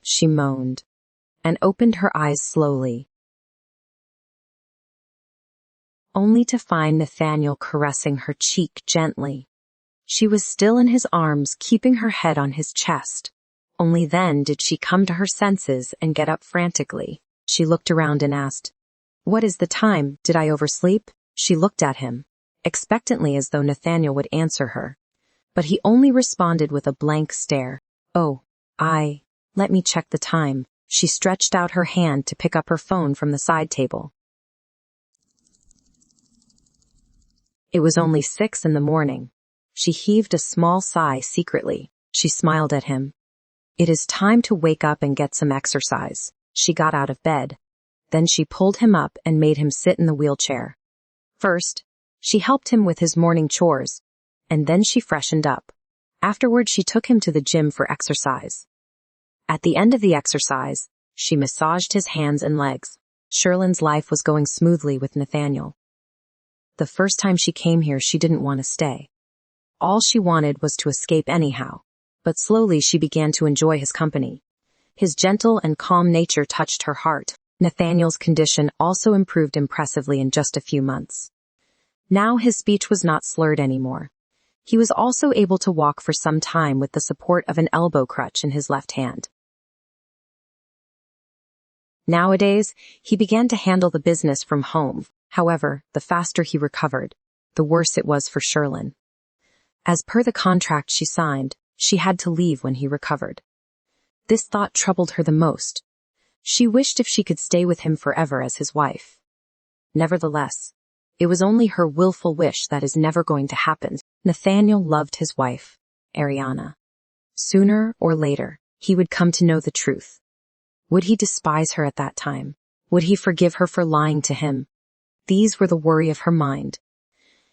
[SPEAKER 1] She moaned, and opened her eyes slowly, only to find Nathaniel caressing her cheek gently. She was still in his arms, keeping her head on his chest. Only then did she come to her senses and get up frantically. She looked around and asked, "What is the time? Did I oversleep?" She looked at him, expectantly as though Nathaniel would answer her. But he only responded with a blank stare. Let me check the time." She stretched out her hand to pick up her phone from the side table. It was only 6 in the morning. She heaved a small sigh secretly. She smiled at him. It is time to wake up and get some exercise. She got out of bed. Then she pulled him up and made him sit in the wheelchair. First, she helped him with his morning chores, and then she freshened up. Afterward, she took him to the gym for exercise. At the end of the exercise, she massaged his hands and legs. Sherlyn's life was going smoothly with Nathaniel. The first time she came here, she didn't want to stay. All she wanted was to escape anyhow, but slowly she began to enjoy his company. His gentle and calm nature touched her heart. Nathaniel's condition also improved impressively in just a few months. Now his speech was not slurred anymore. He was also able to walk for some time with the support of an elbow crutch in his left hand. Nowadays, he began to handle the business from home. However, the faster he recovered, the worse it was for Sherlyn. As per the contract she signed, She had to leave when he recovered. This thought troubled her the most. She wished if she could stay with him forever as his wife. Nevertheless, it was only her willful wish that is never going to happen. Nathaniel loved his wife, Ariana. Sooner or later, he would come to know the truth. Would he despise her at that time? Would he forgive her for lying to him? These were the worry of her mind.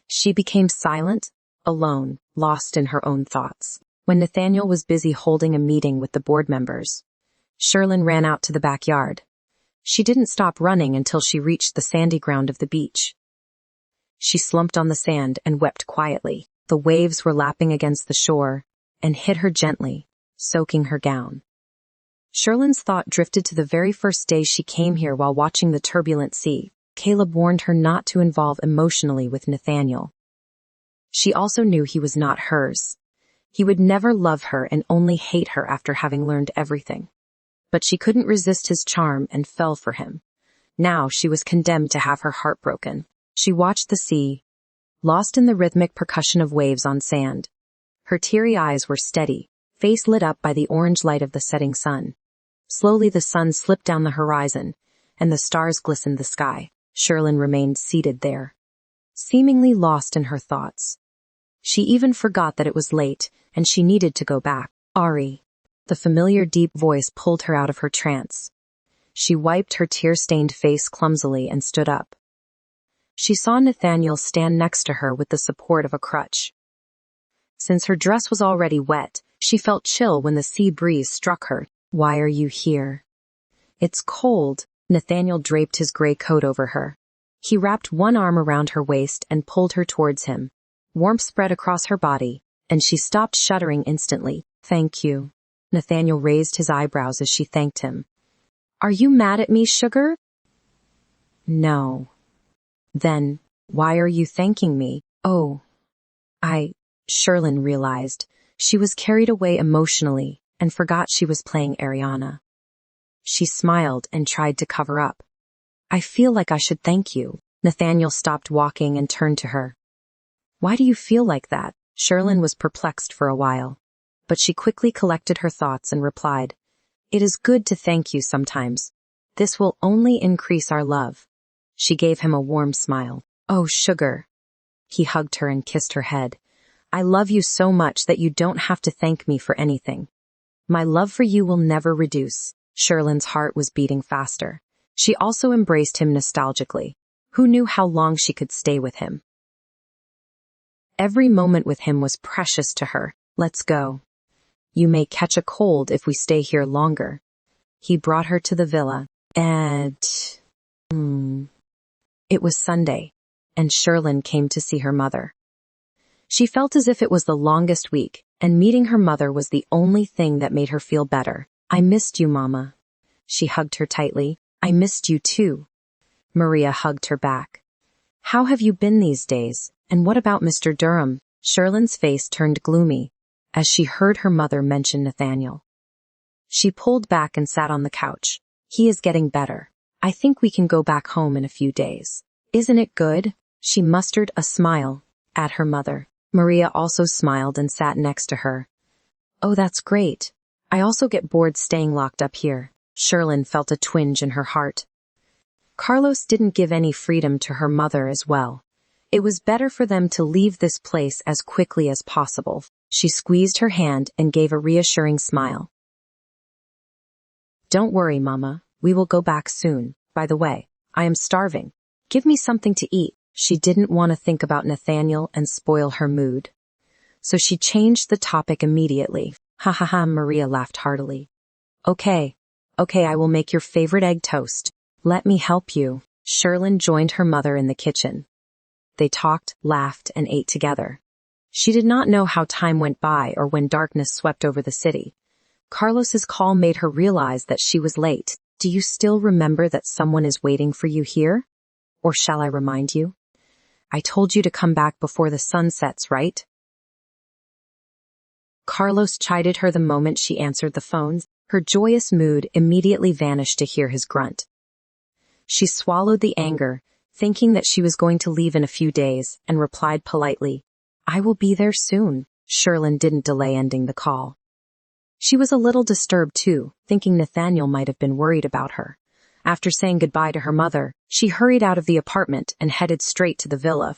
[SPEAKER 1] She became silent, alone, lost in her own thoughts. When Nathaniel was busy holding a meeting with the board members, Sherlyn ran out to the backyard. She didn't stop running until she reached the sandy ground of the beach. She slumped on the sand and wept quietly. The waves were lapping against the shore and hit her gently, soaking her gown. Sherlyn's thought drifted to the very first day she came here while watching the turbulent sea. Caleb warned her not to involve emotionally with Nathaniel. She also knew he was not hers. He would never love her and only hate her after having learned everything. But she couldn't resist his charm and fell for him. Now she was condemned to have her heart broken. She watched the sea, lost in the rhythmic percussion of waves on sand. Her teary eyes were steady, face lit up by the orange light of the setting sun. Slowly the sun slipped down the horizon, and the stars glistened the sky. Sherlyn remained seated there, seemingly lost in her thoughts. She even forgot that it was late, and she needed to go back. Ari. The familiar deep voice pulled her out of her trance. She wiped her tear-stained face clumsily and stood up. She saw Nathaniel stand next to her with the support of a crutch. Since her dress was already wet, she felt chill when the sea breeze struck her. "Why are you here?" "It's cold." Nathaniel draped his gray coat over her. He wrapped one arm around her waist and pulled her towards him. Warmth spread across her body, and she stopped shuddering instantly. "Thank you." Nathaniel raised his eyebrows as she thanked him. "Are you mad at me, sugar?" "No." "Then, why are you thanking me?" "Oh, Sherlyn realized. She was carried away emotionally and forgot she was playing Ariana. She smiled and tried to cover up. "I feel like I should thank you." Nathaniel stopped walking and turned to her. "Why do you feel like that?" Sherlyn was perplexed for a while, but she quickly collected her thoughts and replied, "It is good to thank you sometimes. This will only increase our love." She gave him a warm smile. "Oh, sugar." He hugged her and kissed her head. "I love you so much that you don't have to thank me for anything. My love for you will never reduce." Sherlyn's heart was beating faster. She also embraced him nostalgically. Who knew how long she could stay with him? Every moment with him was precious to her. "Let's go. You may catch a cold if we stay here longer." He brought her to the villa, and it was Sunday, and Sherlyn came to see her mother. She felt as if it was the longest week, and meeting her mother was the only thing that made her feel better. "I missed you, Mama." She hugged her tightly. "I missed you too." Maria hugged her back. "How have you been these days? And what about Mr. Durham?" Sherlyn's face turned gloomy as she heard her mother mention Nathaniel. She pulled back and sat on the couch. "He is getting better. I think we can go back home in a few days. Isn't it good?" She mustered a smile at her mother. Maria also smiled and sat next to her. "Oh, that's great. I also get bored staying locked up here." Sherlyn felt a twinge in her heart. Carlos didn't give any freedom to her mother as well. It was better for them to leave this place as quickly as possible. She squeezed her hand and gave a reassuring smile. "Don't worry, Mama. We will go back soon. By the way, I am starving. Give me something to eat." She didn't want to think about Nathaniel and spoil her mood. So she changed the topic immediately. "Ha ha ha," Maria laughed heartily. Okay, I will make your favorite egg toast. Let me help you." Sherlyn joined her mother in the kitchen. They talked, laughed, and ate together. She did not know how time went by or when darkness swept over the city. Carlos's call made her realize that she was late. "Do you still remember that someone is waiting for you here? Or shall I remind you? I told you to come back before the sun sets, right?" Carlos chided her the moment she answered the phone. Her joyous mood immediately vanished to hear his grunt. She swallowed the anger, thinking that she was going to leave in a few days, and replied politely, "I will be there soon." Sherlyn didn't delay ending the call. She was a little disturbed too, thinking Nathaniel might have been worried about her. After saying goodbye to her mother, she hurried out of the apartment and headed straight to the villa,